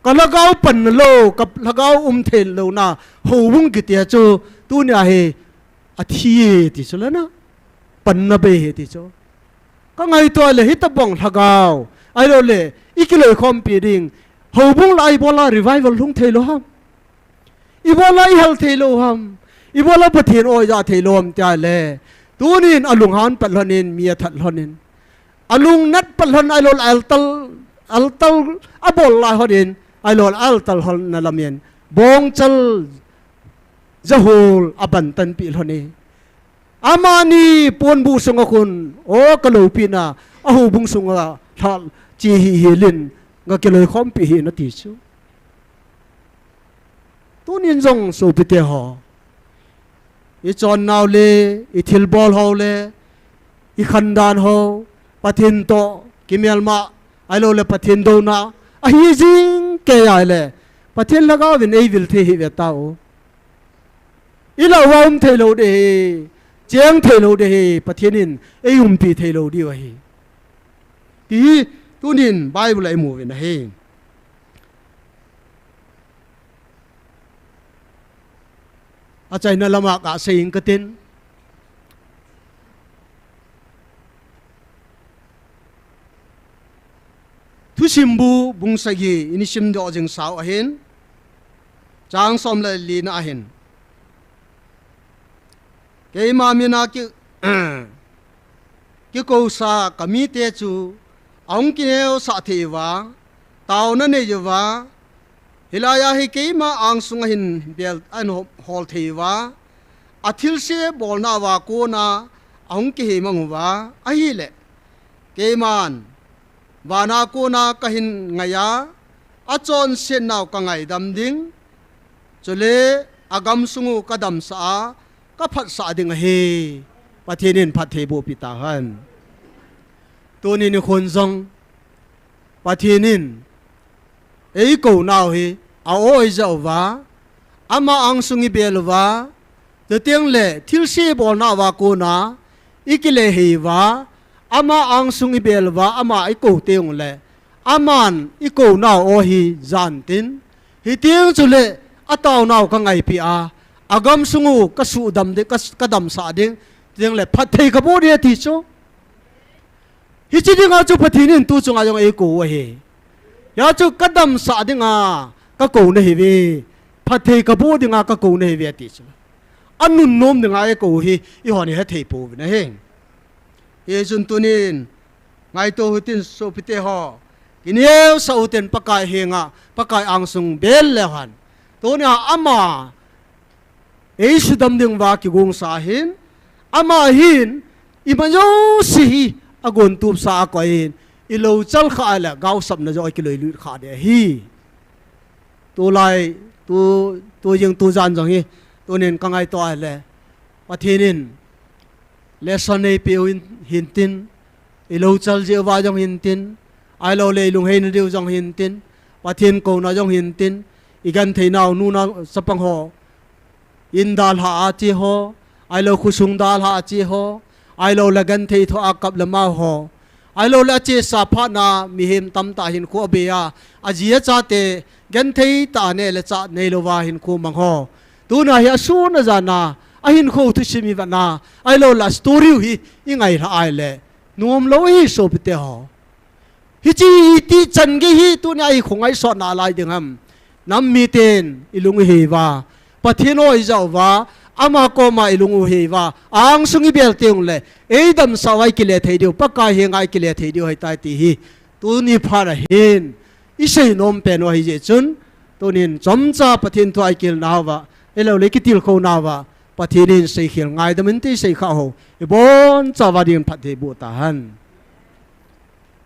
kalagaw pan lo kap lagaw thelo na ho bung ki tia chu tu nya he athi ti chula na pan na be he ti chu ka ngai to le hit bong lagaw ai lo le ikiloi khom pi ding ho bung lai bola revival lung thelo ham i bola i hal thelo ham ibola pathin oi ja thailom tia le tunin alung han patlonin mia thatlonin alung nat patlon ailol altal abol la hodin ailol altal hol na lamien bong chal zahul aban tan pi lhoni amani pon bu sunga kun o kalopina ahu bung sunga thal chi hi helin nga keloi khom pi hi na ti chu tunin jong so pite ho i chon naw le i thil bol ho le i khandan ho pathin to kimel ma ai lo le pathin do na a hi jing ke ai le pathin lagaw vin ei vil the hi ve tao i lo wam the lo de cheng the lo de pathinin ei pi the lo di wa hi ti tunin bible ai mu vin he achai na lama ka sein katin thu simbu bung sagi ini sim do jing saw ahin chang som la li na ahin ke ma mi na ki ko sa kami te chu ong ki neo sa the wa taw na ne wa hilaya hi keima ang sungahin bel an hol theiwa athil se bolna wa ko na ang ki hemangwa ahi le keiman wana ko na kahin ngaya achon sen naw ka ngai dam ding chole agam sungu kadam sa ka phat sa ding he pathinin phathe bo pita han toni ni khon jong pathinin ei ko naw hi a oi zo wa ama ang sungi belwa de tiang le thil se bol na wa ko na ikile hi wa ama ang sungi belwa ama i ko teung le aman i ko naw o hi zan tin hi tiang chu le ataw naw ka ngai pi a agam sungu ka su dam de ka dam sa ding tiang le phat thei ka bo de ti cho hi chi ding a chu pathinin tu chunga yong ei ko wa he ya chu kadam sa dinga ka ko ne hi we phathe ka bo dinga ka ko ne hi we ti chu anun nom dinga e ko hi I honi ha thei po na he e jun tunin ngai to hutin so pite ho kineu sa uten pakai henga pakai angsung bel le han to nya ama e sudam ding wa ki gong sa hin ama hin imanyo si agon tup sa ko hin ilo chal kha la gau sap na jo ki loi lu kha de hi tu lai tu yang tu jan jong hi tu nen kangai to le pathinin lesson ei pe hin tin ilo chal je wa jong hin tin ai lo le lung hein riu jong hin tin pathin ko na jong hin tin igan theinaw nu na sapang ho in dal ha a chi ho ai lo khusung dal ha chi ho ai lo lagan thei tho akap lama ho ai lo la che sa pha na mi hem tam ta hin ko be ya ajia cha te gan thei ta ne le cha nei lo wa hin ko mang ho tu na ya su na za na a hin ko tu simi va na ai lo la story hi ingai ra ai le nuam lo hi so pte ho hi chi ti chan gi hi tu na ai khongai so na lai ding ham nam mi ten ilung he wa pathino i jaw wa ama ko ma ilung he wa ang sungi bel teung le eidam sawai ki le thei dio pakka he ngai ki le thei dio hai tai ti hi tu ni phara hin i sei nom pen wa hi je chun tu nin chom cha pathin thoi kil na wa elo le ki til ko na wa pathinin sei khil ngai da min ti sei kha ho e bon cha wa din phat de bu ta han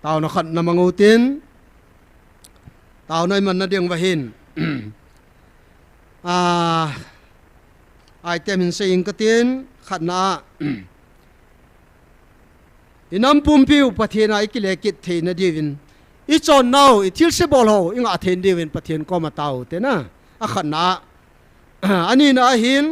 tao na khat na mangu tin tao noi man na ding wa hin ai tem hin sei ka tin khat na inam pum piu pathina ikile kit theina divin I chon now I til se bol ho inga then divin pathin ko ma tau te na a khat na ani na hin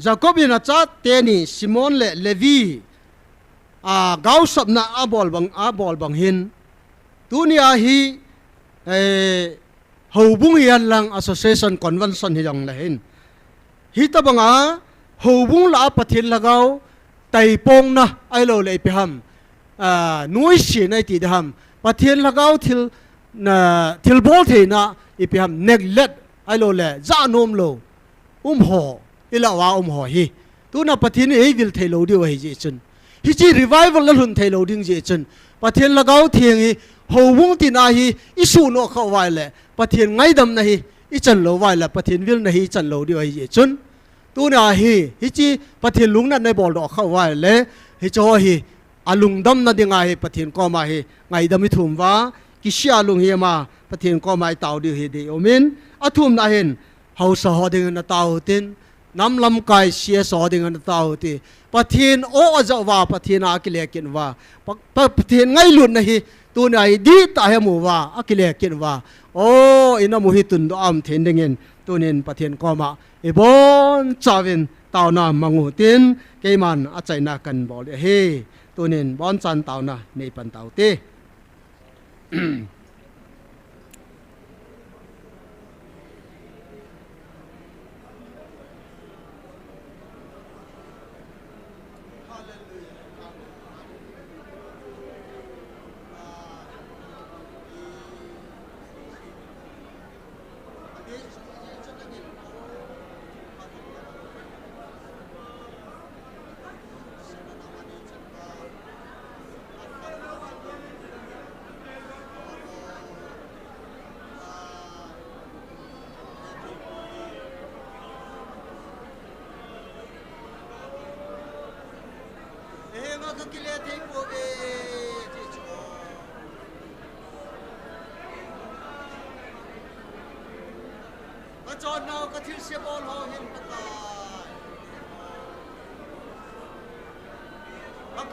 Jacob in a chat teni Simon le Levi gau sap na abol bang hin tunia hi ho bung yan lang association convention hi jong la hin hi ta banga ho bung la pathin lagaw tai pong na ai lo le piham nuôi xì này thì ham pathin lagaw thil bol the na ipiham neglect ai lo le za nom lo ho ilawa ho hi tu na pathin ei vil thelo di wa hi ji chun hi chi revival la hun thelo ding ji chun pathin lagaw thieng hi ho bung ti na hi isu no khaw wai le pathin ngai dam na hi I chan lo wai la pathin vil na hi chan lo di wa hi chun tu na hi chi pathin lung na nei bol do khaw wai le hi cho hi alung dam na dinga hi pathin ko ma hi ngai dam hi thum wa ki sia lung hi ma pathin ko mai taw di hi de omin athum na hin hau sa ho ding na taw tin nam lam kai sia so ding na taw ti pathin o aja wa pathin a ki le kin wa pathin ngai lut na hi tu nai di ta he mu wa a ki le kin wa o ina mu hi tun do am then ding in tu nin pathin ko ma e bon chawin taw na mangu tin ke man a chai na kan bol he tu nin bon chan taw na nei pan taw te Chọn nào có thiếu xe bol ho hin pata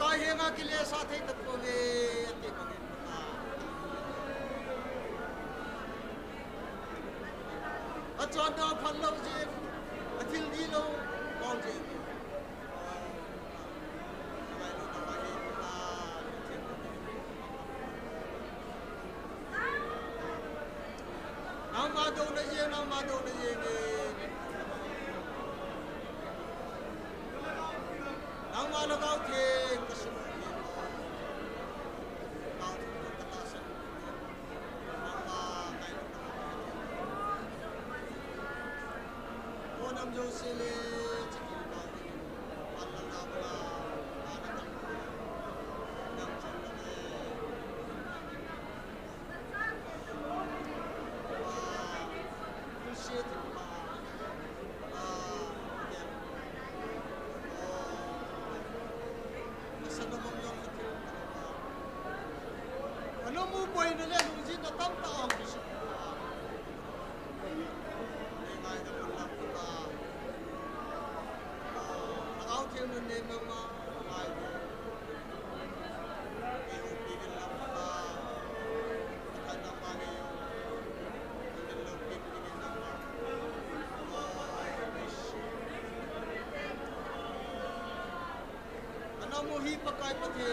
kai henga kile sa thei tat ko ge ati ko ge pata chọn nào phan lo ji athil di lo bol ji Namado na ye Namalo kau ke kasih kau katasan nama kain kau nam jo sile cikin kau Allah nama anak nam chandane Shit. mu boy na le lu ji na tam ta am bi ne ngai da mun la ka au thiam nun ne ma ma ngai e u pi ge la ka ka na ma ge yo ne lo pi ge na ma ana mo hi pa kai pa the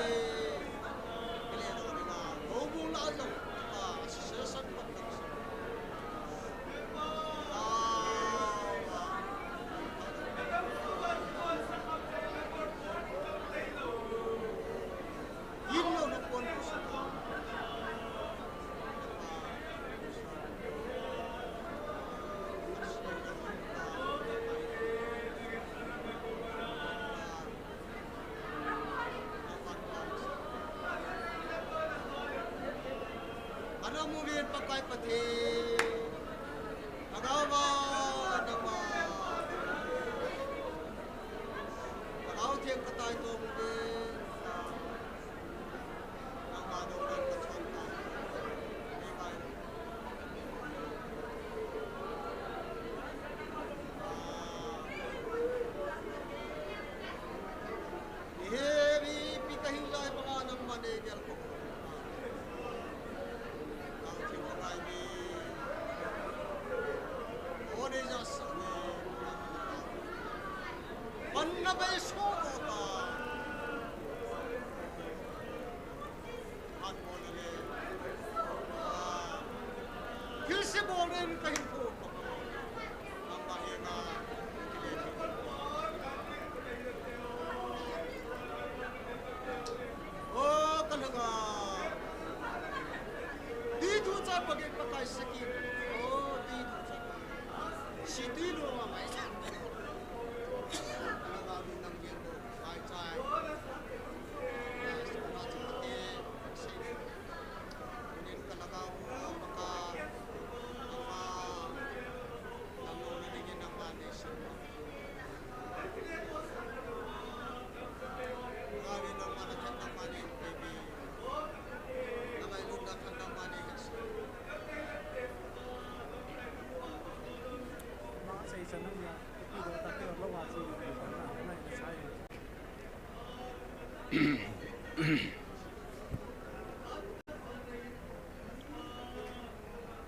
Movie pakai pati agawa nama agau tiang katai to mungkin nama dolan kacanta hebi pikahin lai panganang manegel ko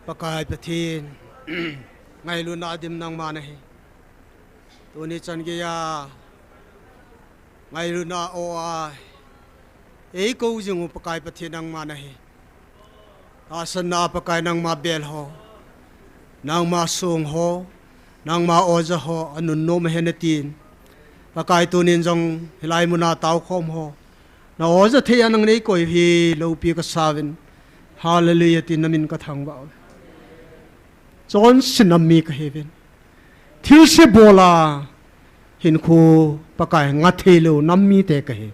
pakai patin ngai lu na dim nang ma nahi tu ni chan ge ya ngai lu na o a ei ko jing pakai patin nang ma nahi asan na pakai nang ma bel ho nang ma sung ho nang ma o za ho anun no ma henatin pakai tu nin jong hilai mu na tau khom ho na o za the anang nei koi hi lo pi ka savin hallelujah tin namin ka thang ba John sinami ka heaven thil se bola hin khu pakai nga thelo nammi te ka he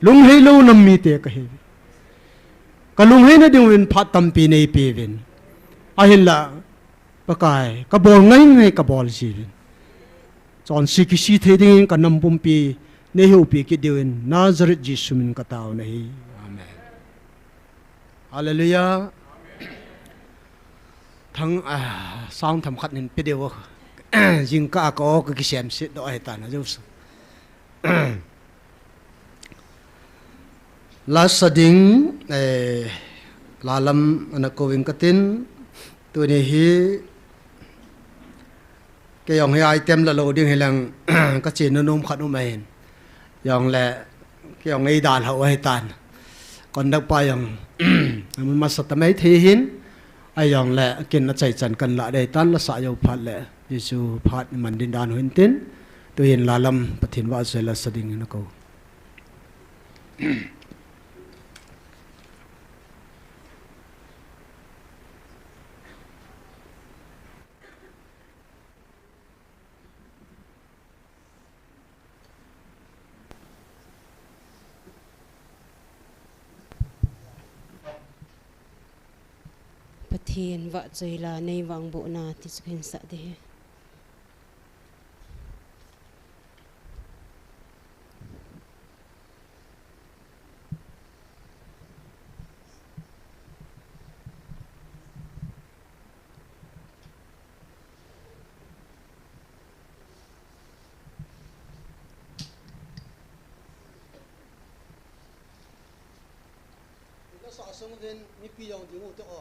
lung helo nammi te ka he ka lung he na ding win phat tam pi nei pe ven ahilla pakai ka bol ngai ngai ka bol si John si ki the ding ka nam pum pi ne hu pi ki dewen Nazareth Jesus min ka taw nahi amen hallelujah thằng sao thầm khát nên biết điều riêng cả có cái xem sẽ đợi ta nó giúp lá sa đinh lá lâm anh cô vinh cái tin tôi này hi cái dòng hai item là lô điên hay là cái chuyện nó nôm khát nó mền dòng là cái dòng ấy đàn hậu hay tàn còn đâu bao dòng mình mà sắp mấy thế hiến ai dòng lệ kiến nó chạy chân cần lại đây tan là sợ dầu phạt lệ Giêsu phạt mình đến đàn huynh tín tôi hiện là lâm và thiên vợ sẽ là gia đình nó cầu Pathian vợ chơi là nay vang bộ na thì sẽ hình sợ thế sa sung ven mi pi yong dingu to o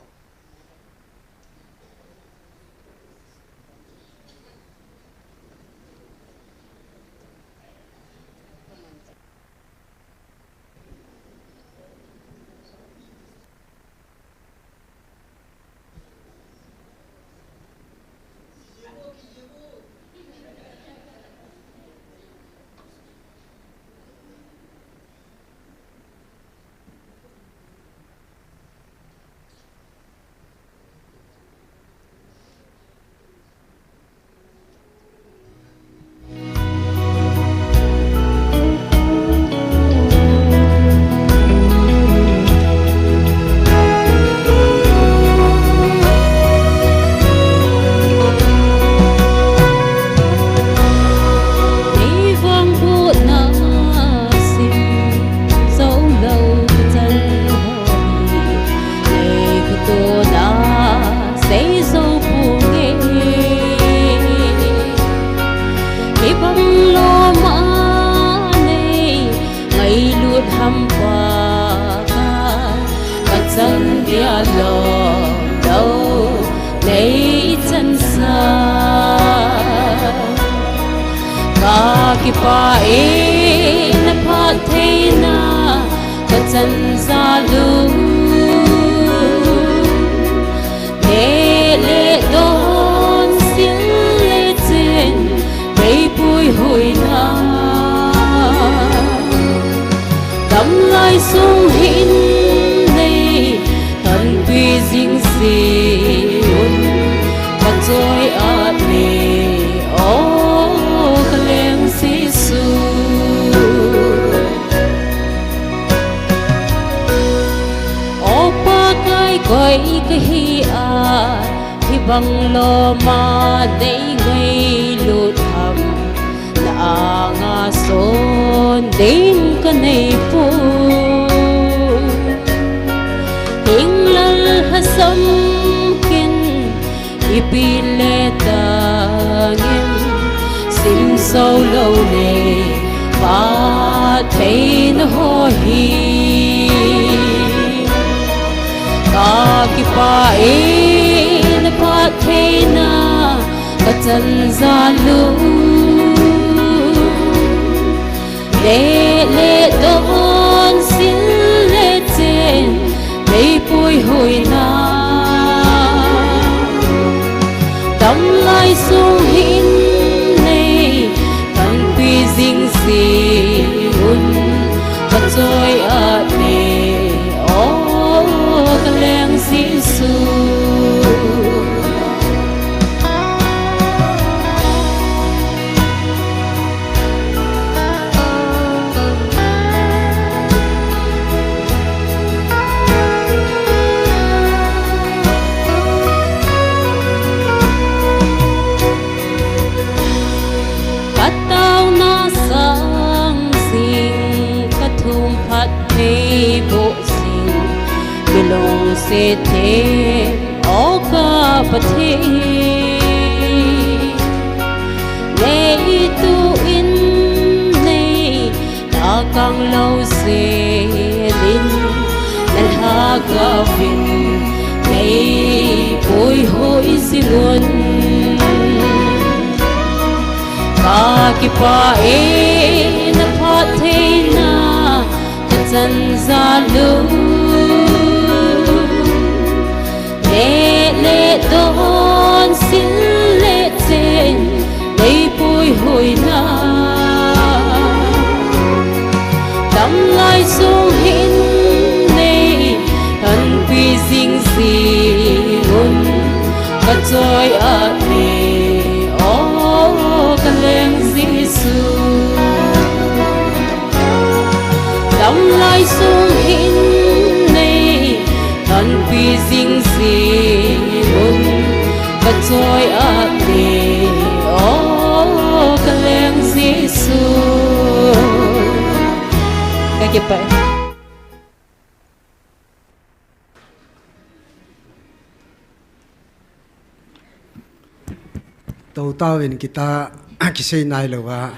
tàu tao in kita kisay nai lawa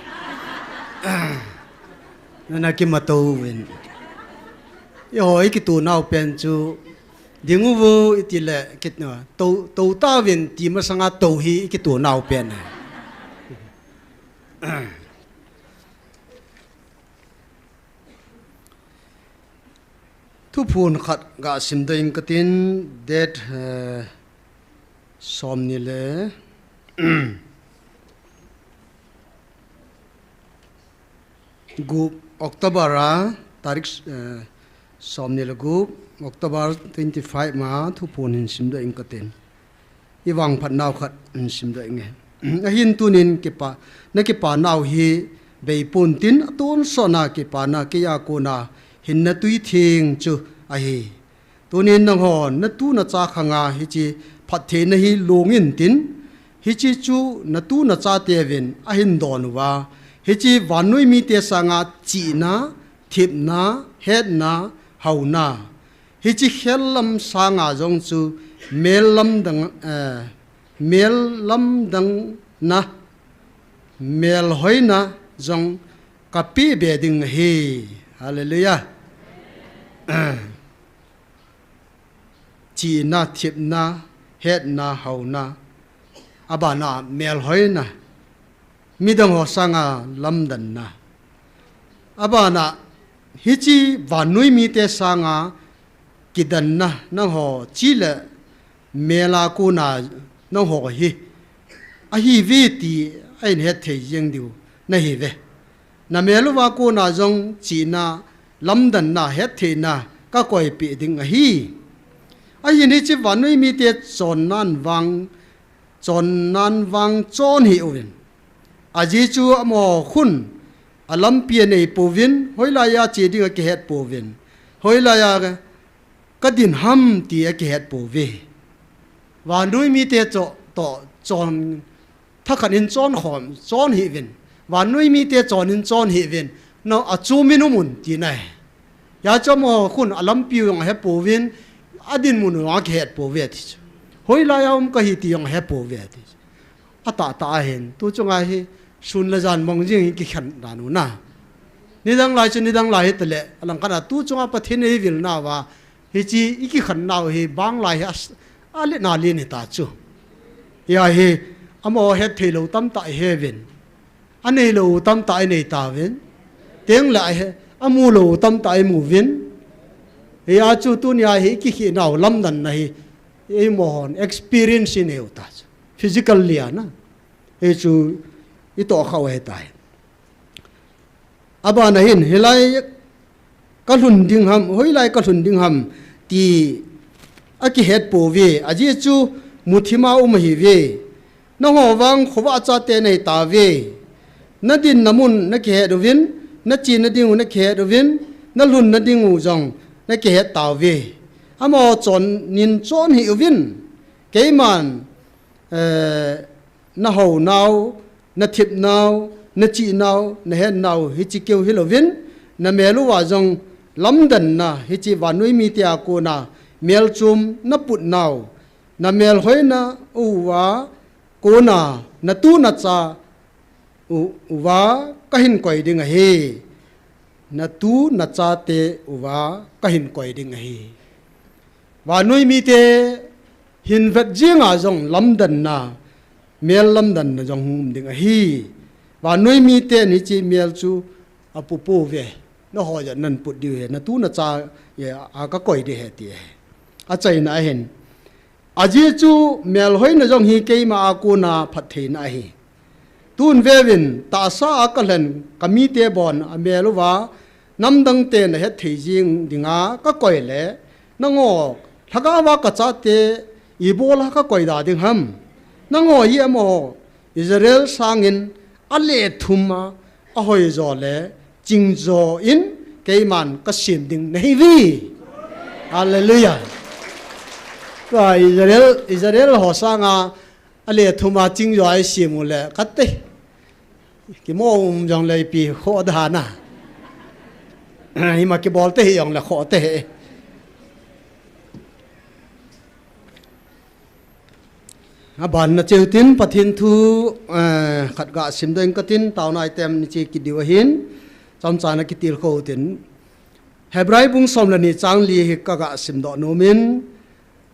na nakim matau in i hoi ki tu nau pen chu dingu vu itile kit no to ta vin ti ma sanga to hi ki tu nau pen thu phun khat ga sim ding katin det som ni le gup October tarik som ni le gup October 25 ma thu phun hin sim ding katin i wang phat naw khat hin sim ding nge a hin tunin ki pa na ki pa naw hi bei pun tin atun sona ki pa na ki ya ko na hin na tui thing chu a hi tunin nang hon na tu na cha khanga hi chi phat the na hi longin tin hi chi chu na tu na cha te vin a hin don wa hi chi wanui mi te sanga chi na thip na het na hau na hi chi khelam sanga jong chu melam dang na mel hoina jong kapi be ding hi hallelujah chi na thip na het na hau na abana mel hoina midang ho sanga lamdan na abana hichi vanui mi te sanga kidan na nang ho chile mela ko na nang ho hi a hi vi ti ai het the yeng diu na hi ve na melu wa ko na jong chi na lamdan na het the na ka koi pi ding a hi a hi ni chi vanui mi te chon nan wang chon hi uin aji chu amo khun alam pia nei povin hoila ya che ding ke het povin hoila ya ka din ham ti ke het pove wa nui mi te cho to chon tha khan in chon khom chon hi vin wa nui mi te chon in chon hi vin no a chu minu mun ti nai ya cho mo khun alam piu yong he povin adin mun wa ke het pove ti hoila ya ka hi ti yong he pove ti ata ta hen tu chunga hi sun la jan mong jing ki khan danu na nidang lai tele alang kana tu chunga pathin hi vil na wa hi chi iki khan naw hi bang lai ale na le ni ta chu ya hi amo he thelo tam ta he vin ane lo tam ta nei ta vin teng la he amu lo tam ta mu vin ya chu tu nya hi ki khi naw lam dan na hi e mohon experience in he ta physical lia na e chu ito khaw he tai aba na hin hilai ka lun ding ham hoilai ka lun ding ham ti aki het po ve aji chu muthima hi ve na ho wang khowa cha te nei ta ve na din namun na ke do vin na chi na ding na ke do vin na lun na ding u jong na ke het ta ve amo chon nin chon hi vin ke man na ho naw na thip naw na chi naw na he naw hi chi keu hi lovin na melu wa jong lamdan na hi chi wanui mi tia ko na mel chum na put naw na mel hoina u wa ko na tu na cha u wa ka hin koi ding he na tu na cha te u wa ka hin koi ding he wanui mi te hin vet jinga jong lamdan na mel lamdan na jong hum ding hi wa noi mi te ni chi mel chu apu pu ve no ho ja nan put di he na tu na cha ye a ka koi de he ti a chai na hen aji chu mel hoi na jong hi ke ma ku na phat the na hi tun ve vin ta sa ka len ka mi te bon a mel wa nam dang te na he thei jing dinga ka koi le na ngo thaga wa ka cha te i bola ka koi da ding ham nang ho hi amo Israel sangin ale thuma a hoi zo le jing zo in keiman ka sim ding nei vi hallelujah ka Israel ho sanga ale thuma jing zo ai sim le katte ki mo jong le pi kho da na hi ma ki bol te hi yong le kho te aban na cheutin pathin thu khat ga simdeng katin tawnai tem ni chi ki diwahin cham chana ki til kho tin Hebrai bung som la ni chang li hi ka ga sim do no min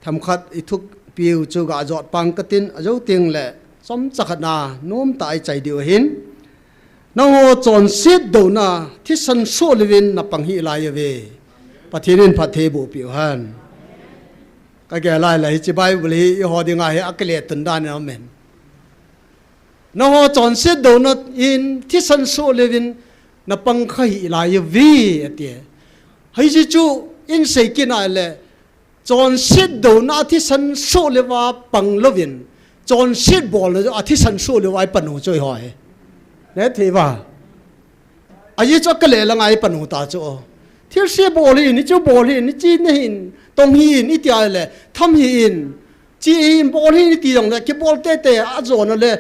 tham khat I thuk piu chu ga jot pang katin ajo ting le som chakhat na nom tai chai diu hin na ho chon sit do na thi san so lewin na pang hi lai ve pathinin pathe bu piu han ka ge lai lai chi bible hi ho dinga hi akle tun dan na men na ho chon sit do na in thi san so lewin na pang khai lai ve atie hay chi chu in sei kina le chon sit do na thi san so lewa pang lovin chon sit bol a thi san so lewa panu choi hoi ne the ba ai cho ka le la ngai panu ta cho thil se bol ni chu bol ni chi ne hin tong hi ni tia le tham hi in chi in bol hi ni ti dong le ke bol te te a zo na le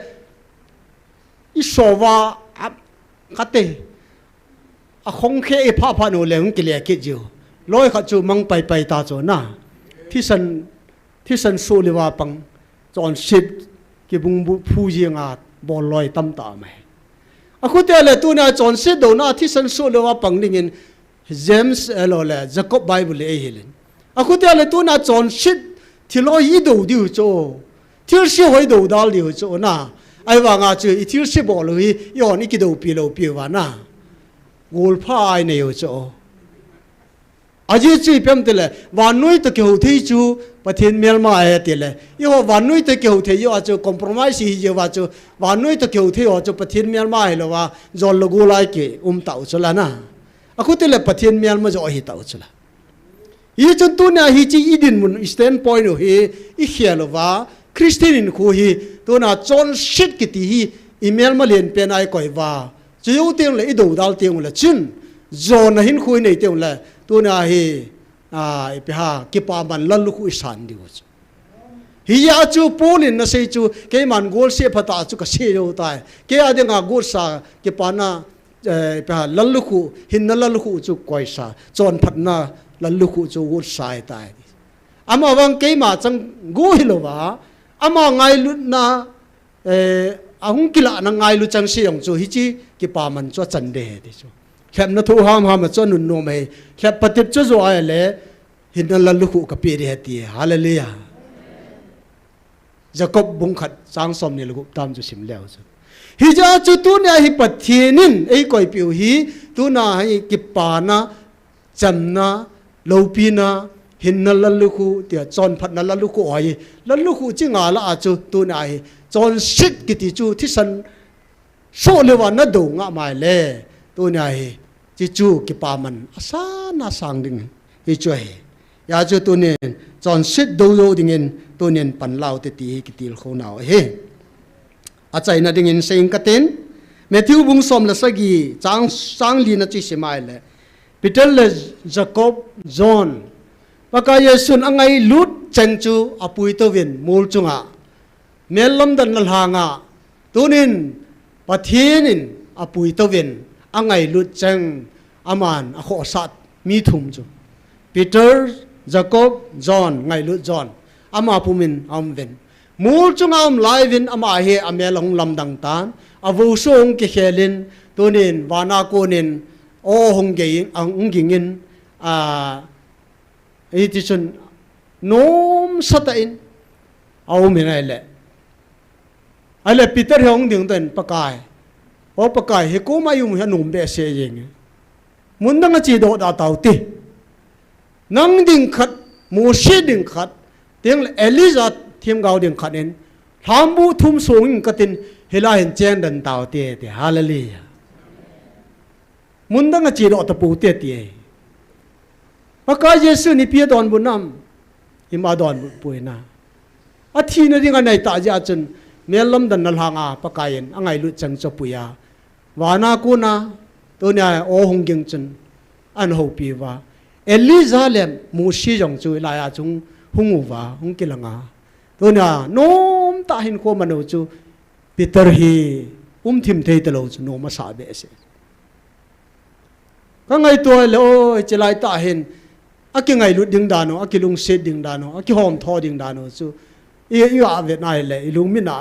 I so wa ka te a khong khe e pha pha no le ng ki le ki ju loi kha chu mang pai pai ta cho na thi san so le wa pang chon sit ki bung bu phu ji nga bol loi tam ta mai a khu te le tu na chon sit do na thi san so le wa pang ning in James elo le Jacob Bible e hilin a khu te le tu na chon sit thi lo yi do diu cho thil si hoi do dal diu cho na ai wa nga chu I thil si bol hi yo ni ki do pi lo pi wa na gol pha ai ne yo cho aji chi pem te le wan noi to ke ho thei chu pathin mel ma ai te le yo wan noi to ke ho thei yo chu compromise hi je wa chu wan noi to ke ho thei yo chu pathin mel ma ai lo wa zol lo go lai ke tau chu la na aku te le pathin mel ma jo hi tau chu la yi chu tu na hi chi idin mun stand point hi I khialo wa Christian in khu hi tu na chon shit ki ti hi email ma len pen ai koi wa chiu tiang le I do dal tiang le chin zo na hin khui nei tiang le tu na hi pe ha ki pa man lan lu khu san di wo hi ya chu polin na sei chu ke man gol se phata chu ka se ro tai ke ade nga gol sa ki pa na pe ha lan lu khu hin na lan lu khu chu koi sa chon phat na lan lu khu chu gol sai tai ama wang ke ma chang go hi lo wa ama ngai lu na ahung kila na ngai lu chang se yong chu hi chi ki pa man cho chan de de chu khap na thu ham ham cho nun no mai khap patip cho zo ai le hin na la lu khu ka pi de ti hallelujah Jacob bung khat sang som ni lu tam chu sim leo chu hi ja chu tu ne hi pathinin ei koi piu hi tu na hi ki pa na cham na lo pi na hin na la lu khu ti chon phat na la lu khu ai la lu khu chi nga la a chu tu na hi chon sit ki ti chu thi san so le wa na do nga mai le tu na hi chi chu ki pa man asa na sang ding hi chu hi ya chu tu ne chon sit do do ding in tu nen pan lao te ti ki til kho naw he a chai na ding in sing ka ten Matthew bung som la sagi chang li na chi se mai le Peter le Jacob John paka yesun angai lut chang chu apui to win mul chunga melam dan nal hanga tunin pathinin apui to win angai lut chang aman a kho sat mi thum chu Peter Jacob John ngai lut John ama pumin am ven mul chunga am lai win ama he amelong lam dang tan avu song ke khelin tunin wana konin o hong ge ang gingin edition nom sata in au mi nai le ale Peter hong ding ten pakai o pakai he ko ma yum ha nom be se yeng mun dang chi do da tau ti nang ding khat mu shi ding khat tiếng Eliza thim gao ding khat en tham bu thum song ka tin hela hen chen dan tau te te hallelujah mun dang chi do ta pu te ti paka Yesu ni pia don bunam ima don puina athi na ringa nai ta ja chen melam dan nal hanga pakayen angai lu chang cho puya wana ku na to nya o hong ging chen an ho pi wa Eliza lem mu shi jong chu la ya chung hung wa hung kilanga to nya nom ta hin ko manu chu Peter hi thim thei te lo chu no ma sa be se ka ngai to le o chelai ta hin aki ngai lu ding dano aki lung se ding dano aki hom tho ding dano chu i a vet nai le i lung min na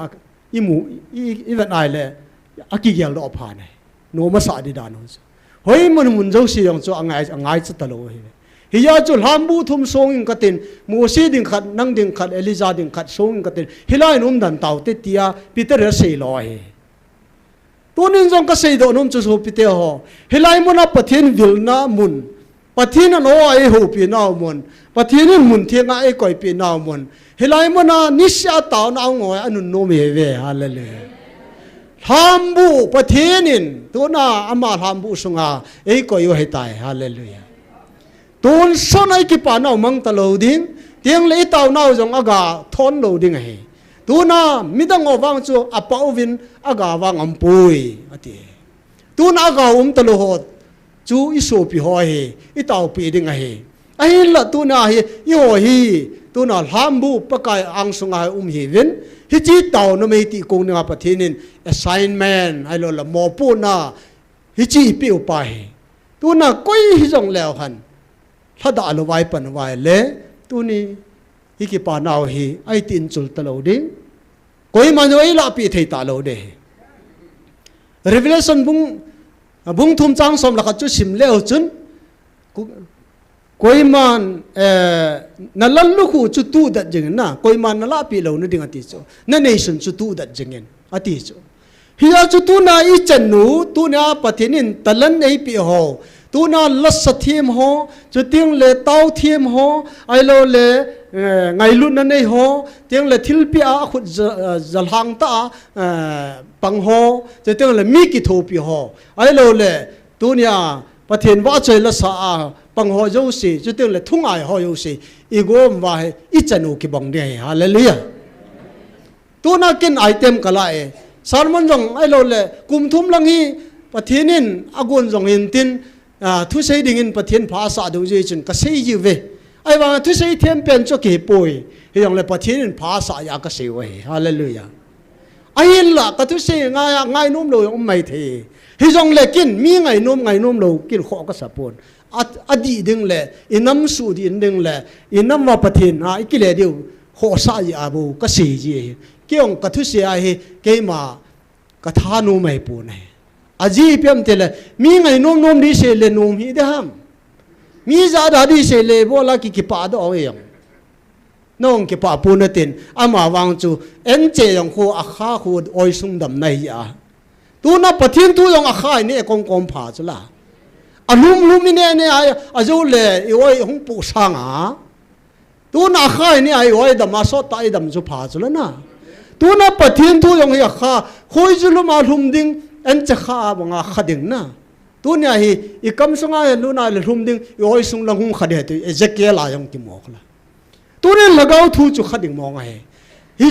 i mu i vet nai le aki gel do pha nai no ma sa di dano hoi mun jo si yong chu angai chu talo hi ya chu lambu thum song in katin Moses ding khat nang ding khat Elijah ding khat song in katin hilai num dan tau te tia Peter sei lo hi tunin jong ka sei do num chu so Peter ho hilai mona pathin vilna mun pathin an o ai ho pi naw mun pathin mun thenga ai koi pi naw mun hilai mona nisya taw na ngoi anun no me ve hallelujah hambu pathinin tuna ama hambu sunga ei ko yo hetai hallelujah tun sonai ki pa naw mang talo ding tiang le taw naw jong aga thon lo ding he tuna midang owang chu apauvin aga wang ampui ati tuna aga talo hot chu iso pi ho he I taw pi ding he ai la tuna hi yo hi tuna hambu pakai ang sunga hi vin hi chi taw no me ti kong nga pathinin assignment ai lo la mo pu na hi chi pi upa hi tu na koi hi jong leo han thada lo wai pan wai le tu ni hi ki pa naw hi ai tin chul ta lo ding koi ma no ai la pi thei ta lo de revelation bung thum chang som la kha chu sim leo chun koi man na lallu khu chu tu dat jeng na koi man na la pi lo na ding ati chu na nation chu tu dat jengen ati chu hiya chu tu na I chanu tu na pathinin talan ei pi ho tu na lasathim ho chu ting le tau thim ho ai lo le ngai lu na nei ho ting le thil pi a khut zalhang ta pang ho chu ting le mi ki tho pi ho ai lo le tu nya pathin wa choi la sa pang ho jo si chu ting le thung ai ho yo si I gom wa I chanu ki bang de hallelujah tu na kin item kala e sarmon jong ai lo le kum thum lang hi pathinin agun jong in tin thu sei ding in pathin pha sa do je chun ka sei ji ve ai wa thu sei them pen cho ke poi hi jong le pathinin pha sa ya ka sei we hallelujah ai la ka thu sei ngai num lo yong mai the hi jong le kin mi ngai num lo kin kho ka sapon adi ding le inam su di ding le inam wa pathin a ikile diu ho sa ya bu ka sei ji kiong ka thu sei hi ke ma ka tha nu mai pu ne aji piam tele mi ngai nom di se le nom hi de ham mi za da di se le bola ki pa do o yong nong ki pa pu na tin ama wang chu en che yong khu a kha khu oi sum dam nai ya tu na pathin tu yong a khai ne kong pha chu la alum ne a zo le I oi hung pu sang a tu na khai ne ai oi dam ma so tai dam chu pha chu la na tu na pathin tu yong hi a kha khoi chu lu ma lum ding en cha kha banga khading na tu nya hi I kam sunga lu na le lum ding I oi sung lang hung khade tu Ezekiel la yong ki mo kla tu ne lagau thu chu khading mo nga hi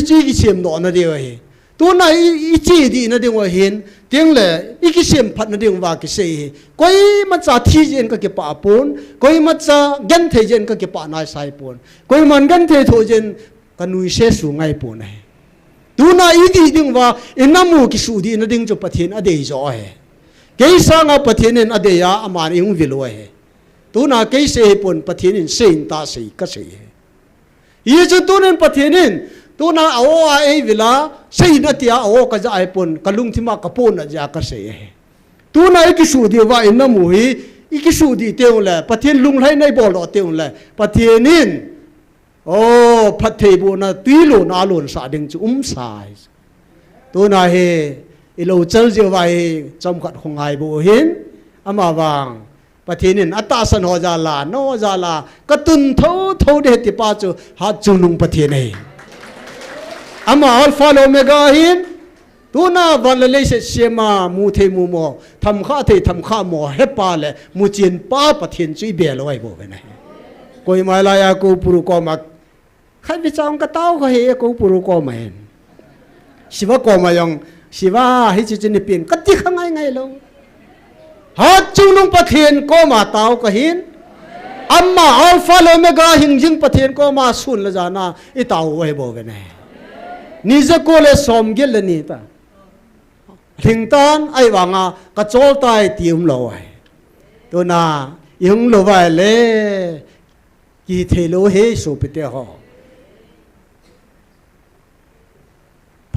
chi ki sem no na de hi tu na I chi di na ding wa hin tiang le I ki sem phat na ding wa ki sei koi ma cha thi jen ka ki pa pon koi ma cha gan the jen ka ki pa na sai pon koi man gan the tho jen ka nui se su ngai pon hai tu na I di ding wa inamu ki su di na ding chu pathin ade zo he ke sa nga pathin en ade ya aman ing vilo he tu na ke se pon pathin in sein ta sei ka sei he ye chu tu nen pathin in tu na awo a ei vila sei na tia awo ka ja ai pon kalung thima ka pon na ja ka sei he tu na ki su di wa inamu hi ki su di te le pathin lung lai nei bol lo te le pathin in oh pathei bu na tuilo na lon sa ding chu sai tu na he ilo chal je vai chom khat khongai bu hin ama wang pathinin ata san ho ja la no ja la ka tun tho de ti pa chu ha chu nung pathin he ama alpha omega hin tu na van le se sema mu the mu mo tham kha mo he pa le mu chin pa pathin chui be loi bo ve nai koi mai la ya ko puru ko ma khai vi chang ka tao ka he ko puru ko ma hen siwa ko ma yong siwa hi chi chin ni pin ka ti khangai ngai lo ha chung nung pathin ko ma tao ka hin amma alpha omega hing jing pathin ko ma sun la jana I tao we bo ve nai ni za ko le som gel le ni ta thing tan ai wanga ka chol tai tium lo ai to na yung lo vai le ki the lo he so pite ho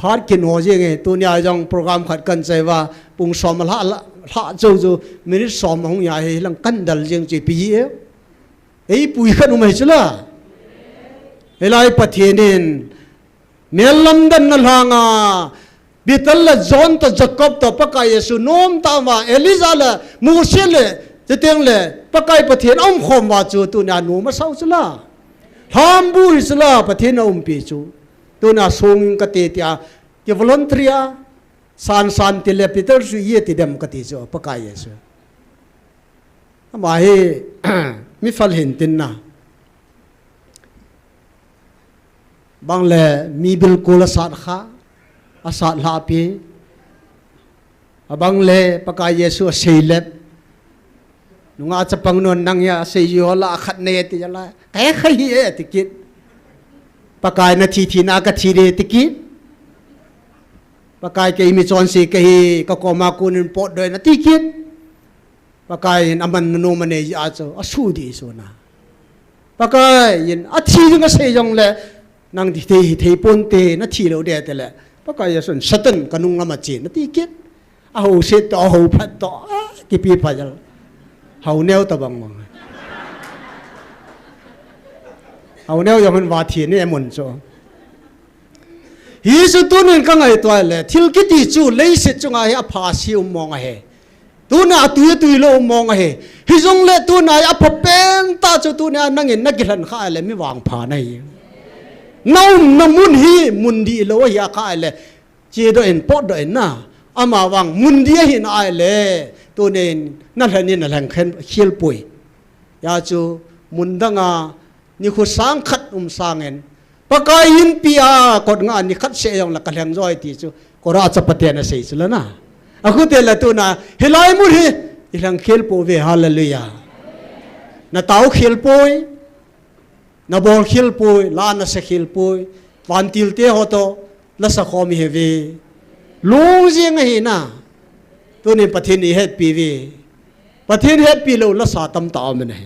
phar kin ho je nge tu nya jong program khat kan chai wa pung som la hạ châu châu mình xóm không nhà hay lăng căn đal riêng chỉ pi ấy bùi khăn mày chứ là ấy lại bắt thiên nên mẹ lâm đan là hàng à bị tal là John ta Jacob ta pakai Yesu nom ta mà Eliza là Moses làจะเตียงเลยปะไก่ประเทศอ้อมคมว่าจูตัวน่ะหนูมาเศร้าซะละทำบุญซะละประเทศอ้อมปีจูตัวน่ะส่งกติเตียเกี่ยววอลันเทียสันติเลปิเตอร์สุยติเดมกติจูปะไก่เยซูมาให้มิฟัลเห็นตินนะบางเลยมีบิลกุลศาสตร์ข้าอาศาสตร์ลาปีบางเลยปะไก่เยซูเซเลบนุ่งอาจจะปังนวลนั่งยาเสียละขัดเนติจะละแค่ขยี้ติกิดปากายนาทีนากทีเรติกิดปากายเกยมีจอนสีเกยก็กมากุนปอดด้วยนาติกิดปากายอามันโนมันเนยอาจจะสู้ดีส่วนนะปากายยินอาทีนึงก็เสียงเลยนั่งที่ปนเตนาทีเราเดียดเลยปากายส่วนสัตน์ก็นุ่งละมาจีนนาติกิดเอาเสร็จต่อเอาพัดต่อกี่ปีพายละhầu neo tao bằng mong hầu neo yang mình thiền này muốn cho hi sự tu nên các ngày tuổi lệ thiếu cái gì chú lấy sự cho ngày áp phá siêu mong hè tu na tui lo mong hè hi giống lệ tu na áp pen ta cho tu na năng in năng kiran khai lệ mi vàng phá này nâu na mun đi lo hi khai lệ chỉ do in pot do in na ama vàng mun đi hin ai lệตัวเองนั่นแหละนี่นั่นแหละเขียนป่วยยาจูมุนดังอ่ะนี่คือสร้างขัดสร้างเงินปากายยินปีอ่ะกดงานนี่ขัดเสียงละกันแหงจ้อยตีจูก็ราชประเทศน่ะเสียสุดแล้วนะอะคุณเตละตัวน่ะเฮลายมุฮีอีหลังเขียนป่วยฮาเลลูยาน่ะเต้าเขียนป่วยน่ะบอลเขียนป่วยลานน่ะเสเขียนป่วยวันติลเตหอโตละสะขอมีเฮวีลุงเสียงเฮน่ะตัวนี้ประเทศนี้เฮ็ดปีวีประเทศเฮ็ดปีโลละสาตำตามันเฮ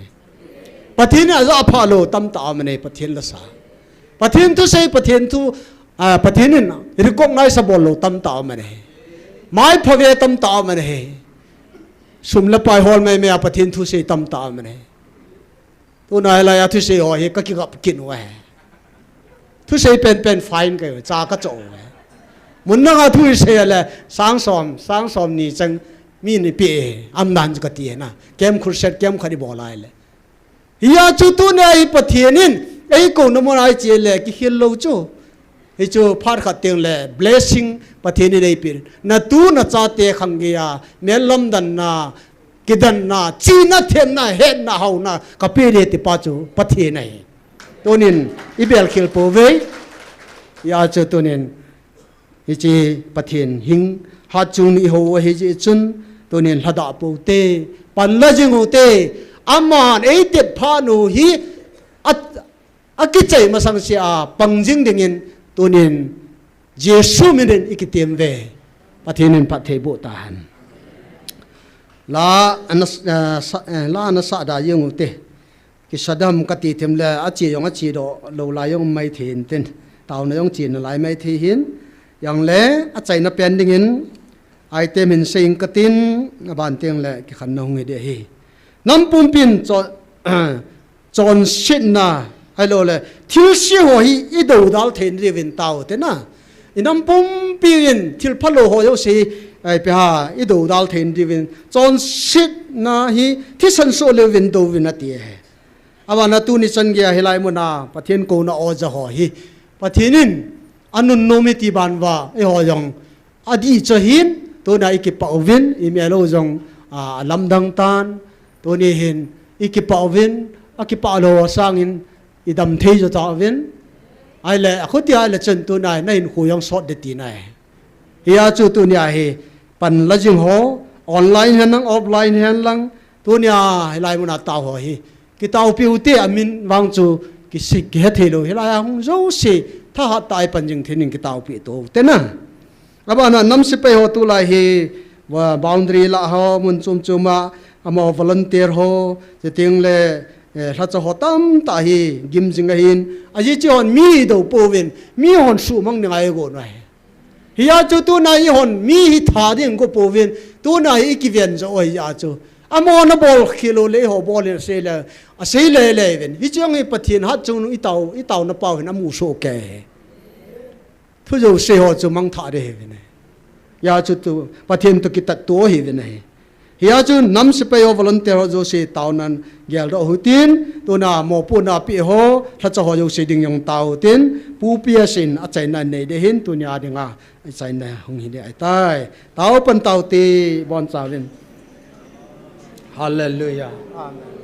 ประเทศนี้อาจจะพาโลตำตามันเฮประเทศละสาประเทศทุเสประเทศทุประเทศนี้นะริกงไนสบอลโลตำตามันเฮไม้พเวตำตามันเฮสุมละไปฮอลไม่เมียประเทศทุเสตำตามันเฮตัวนายอะไรทุเสอ๋อเฮก็กิกับกินไว้ทุเสเป็นไฟน์กันจากระโจไว้มุนนักทุยเสียเลยสร้างสอมนี่จังมีนี่ปีอำนาจก็ตีนะเกมครุเซตเกมคดีบอลายเลยยาจุตุเนี่ยไอ้ประเทศนี้ไอ้กูนมันไอ้เจเลยกิเฮลโลจูไอ้จูพาร์ขัดเตียงเลย blessing ประเทศนี้ได้ปีน่ะตูน่ะจ่าเตะขังเกียเมลลมดันน่ะกิดันน่ะจีน่ะเทนน่ะเฮ็ดน่ะเฮาน่ะกับปีนี้ติป้าจูประเทศไหนตัวนี้อีเบลคิลโปเวยาจุตัวนี้ฮิจิประเทศหิงฮัดจุนอิโฮฮิจิจุนตัวนี้ฮัดอาปูเตปันละจิงโฮเตอามันไอเด็ดพานูฮิอักกิจใจมาสังเสียปังจิงดิ่งตัวนี้เยซูมินอิกิเตียมเวประเทศนี้ประเทศโบตานลาอันสัดายังโฮเตกิสดามกติเทียมเลยอาจียองอาจีโดโลลายองไม่เทียนเต็นตาวนายองจีนลายไม่เทียนอย่างเล่อาใจนับเป็นดิ่งไอเต็มเห็นสิ่งกตินบ้านเตียงเล่กิขันนองเดียฮีน้ำปุ่มปินจอนชิดนะไอโลเล่ทิลชีหัวฮีอีดูดัลเทนรีวินเตาเต็นนะน้ำปุ่มปินทิลพัลโลหัวเยสีไอไปหาอีดูดัลเทนรีวินจอนชิดนะฮีที่สันโซเลวินดูวินตีเฮอาวันนั้นตูนิสันเกียฮิไลมุนาประเทศโกนาออจะหัวฮีประเทศนี้อันนุนโนมิติบันว่าไอ้หอยองอดีตจะหินตัวนั้นอีกป่าววินอีเมลจงลำดังตานตัวนี้เห็นอีกป่าววินอีกป่าวโลสร้างอินอีดำเทจะต่อวินไอ้เล่เขาที่ไอ้เล่จนตัวนั้นนั่นคุยองสอดเด็ดตีนั่นเฮียจูตัวนี้เฮปันละจิงโฮออนไลน์เห็นนังออฟไลน์เห็นลังตัวนี้ไล่มันตาหัวเฮกิตาพิวเตอมินวางจูกิสิกเฮเทโลเฮไล่หงโจสิถ้าหาตายปัญญ์ที่นิ่งกิตาพิโตเต้นนะอาบานะน้ำสิไปหัวตุลาเฮว่า boundary ละหัวมุนจุ่มจุ่มอามา volunteer หัวจะทิ้งเลยถ้าจะหัวตั้มตาเฮกิมจิงกันหินอาจจะหันมีดูปูวินมีหันสูมังหนึ่งไอ้กูหน่อยเฮียจุดตัวนายหันมีหิธาดิ่งกูปูวินตั tu na hi ki ven zo oi ya chu amo na bol khilo le ho bol le se le a se le le ven hi chang e pathin hat chu nu i tau na pau na mu so ke thu zo se ho chu mang tha de he ne ya chu tu pathin tu ki tat to hi ve ne hiya chu nam se pe yo volunteer zo se tau nan gel ro hutin tu na mo pu na pi ho tha cha ho yo se ding yong tau tin pu pia sin a chai na nei de hin tu nya dinga a chai na hong hi de ai tai tau pan tau ti bon cha vin hallelujah amen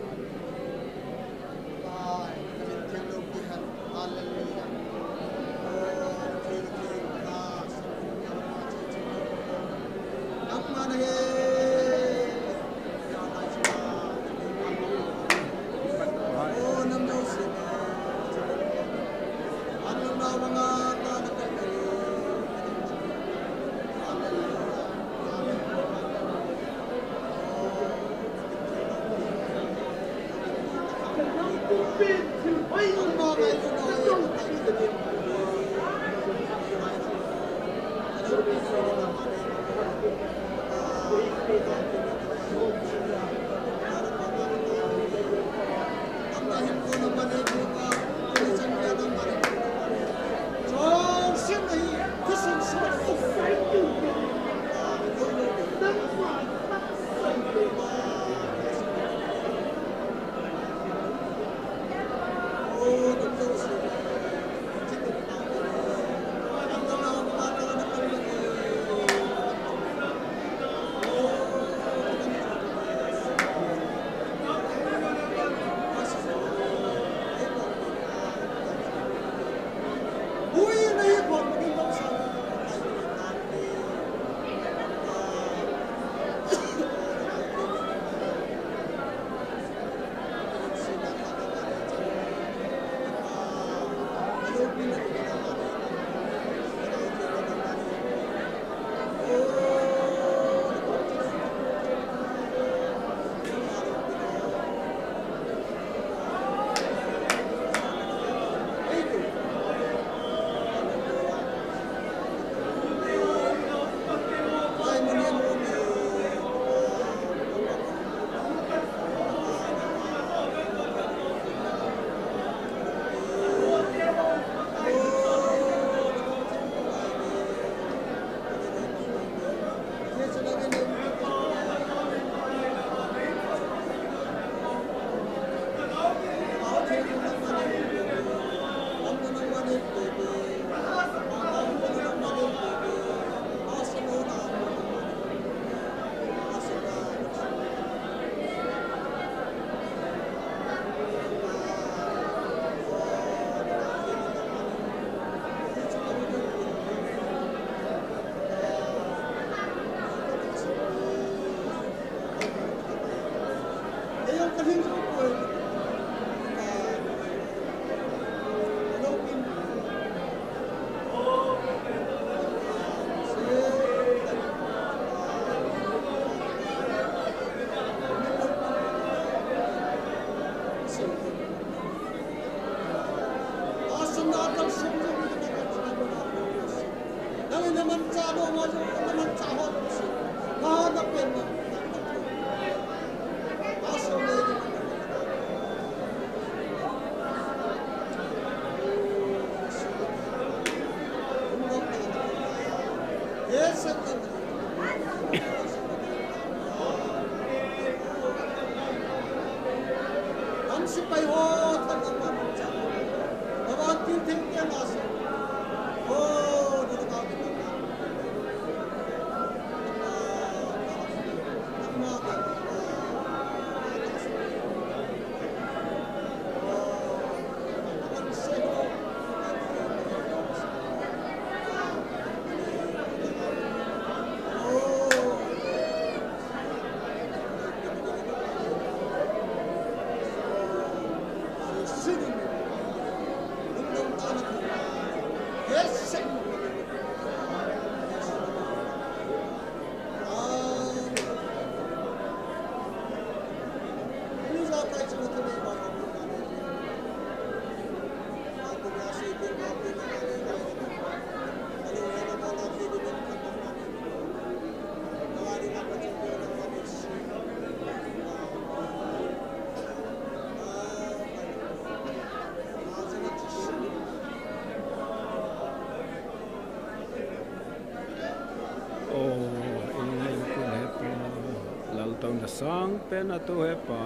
sang pen atu he pa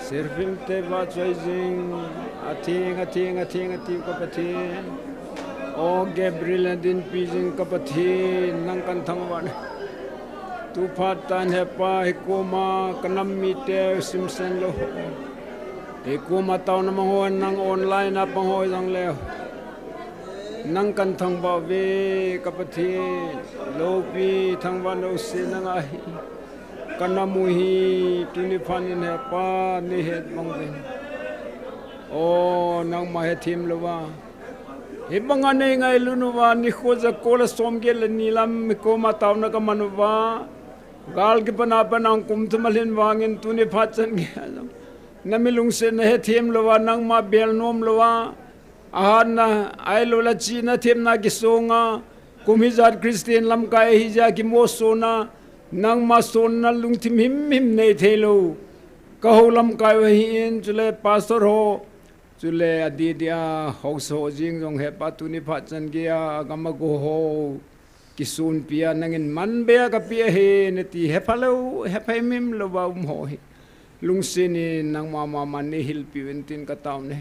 sirfim te va choising ating ka pathin o Gabriel din pijing ka pathin nang kan thangwan tu phat tan he pa hikoma kanam mi te simsen lo hikoma taw na ho nang online na pang ho jang le nang kan thang ba ve ka pathin lo pi thang ba no sin nang ai kanamuhi tuni phanin he pa ni het mongin o nang ma he thim lowa he banga nei ngai lunuwa ni khoja kola somgel ni lam ko ma taw na ka manuwa gal ki pana panang kum thumalin wangin tuni phachan ge namilung se na he thim lowa nang ma bel nom lowa ahana ai lola chi na them na ki songa kumizat christian lam kai hi ja ki mo sona nang ma son na lung thim him nei thelo ka holam kai hi in chule pastor ho chule adi dia hoso jing jong he patuni phachan gia gama go ho kisun pia nangin man be ka pia he ne ti he phalo he phaimim lo ba ho hi lung sini nang ma man ni hil pi wentin ka taw ne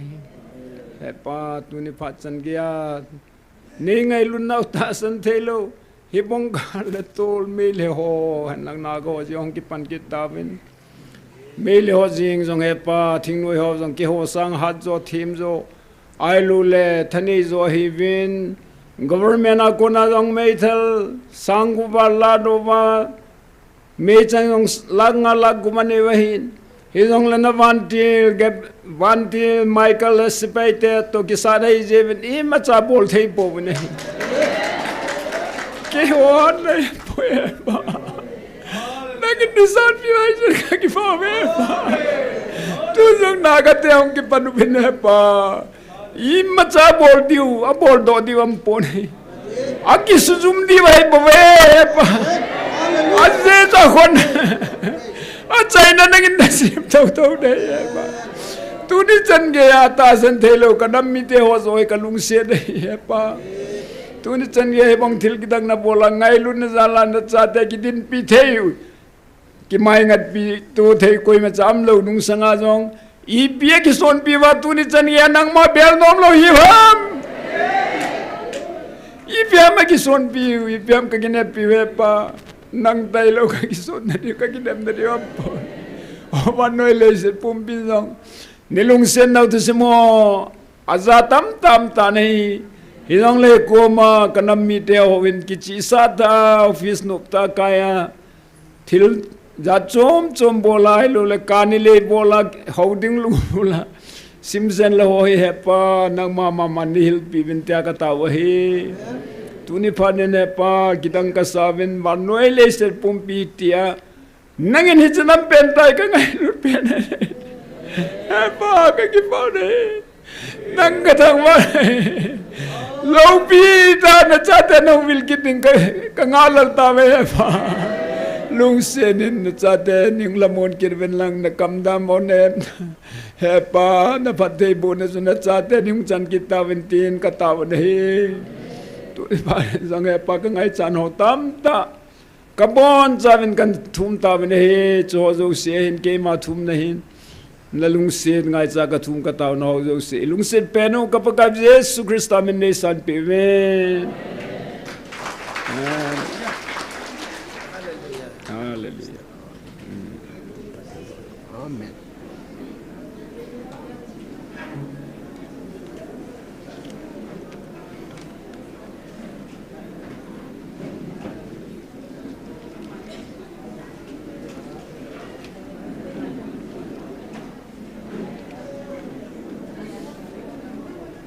he patuni phachan gia ni ngai lun nau ta san thelo hibong le tol me le ho nang na go jong ki pan ki tawin me le ho jing jong he pa thing noi ho jong ki ho sang hat jo thim jo ai lu le thani jo hi win government a kona jong me thel sang gu ba la do ba me chang jong langa lag gu mane wa hin hi jong le na vanti michael sipaite to ki sa dai je i ma cha bol thei po ne ke hon le poema nagin disan pi ai je ki fa me tu jong na ga te ong ki panu bin he pa I ma cha bol diu a bol do diu am pon a ki sujum di vai bo ve pa a je ta khon a chai na nagin na sim to de pa tu ni chan ge ya ta san thelo ka dam mi te ho zoi ka lung se de pa tu ni chan ge bang thil ki dang na bola ngai lu na zala na cha te ki din pi theu ki mai ngat pi tu thei koi ma cham lo nung sanga jong I pia ki son pi wa tu ni chan ge nang ma bel nom lo hi ham I pia ma ki son pi I pia ka ki ne pi we pa nang tai lo ka ki son na di ka ki dem na di am po o wa noi le se pum pi jong ni lung sen nau tu se mo aza tam ta nei hi jong le ko ma kanam mi te ho win ki chi sa ta office nok ta kaya thil ja chom bola lo le kani le bola holding lu bola simzen lo ho he pa nang ma nil pi bin tia ka ta wa he tuni pha ne pa kidang ka savin ma noi le se pum pi tia nangin hi chanam pen tai ka ngai lu pen he pa ka ki pa ne nang ka thang wa lo pi ta na cha te no wil ki ding ka ngalal ta we pa lung senin na cha te ning lamon kirven lang na kamdam onen he pa na phatei bo na na cha te ning chan ki tawin ka taw ne tu pa jang he pa ka ngai chan ho tam ta kabon chavin kan thum tawin he cho zo se hin ke ma thum na hin na lung sen ngai cha ka thum ka taw no zo se lung sen pe no ka pa ka Jesus Christ amen ne san pe ve Hallelujah. Amen.